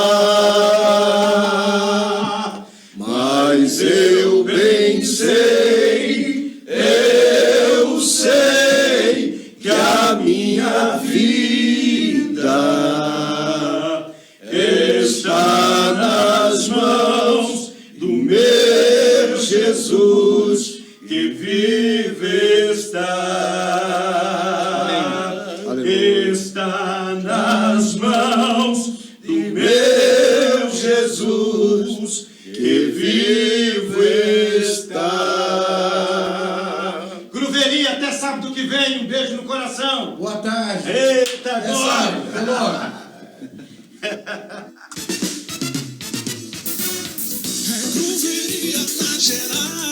mas eu bem sei, eu sei que a minha vida está nas mãos do meu Jesus, que vive está. Está nas mãos do meu Jesus, que vivo está. Gruveria, até sábado que vem. Um beijo no coração. Boa tarde. Eita, É glória. sábado, até logo. Gruveria tá geral.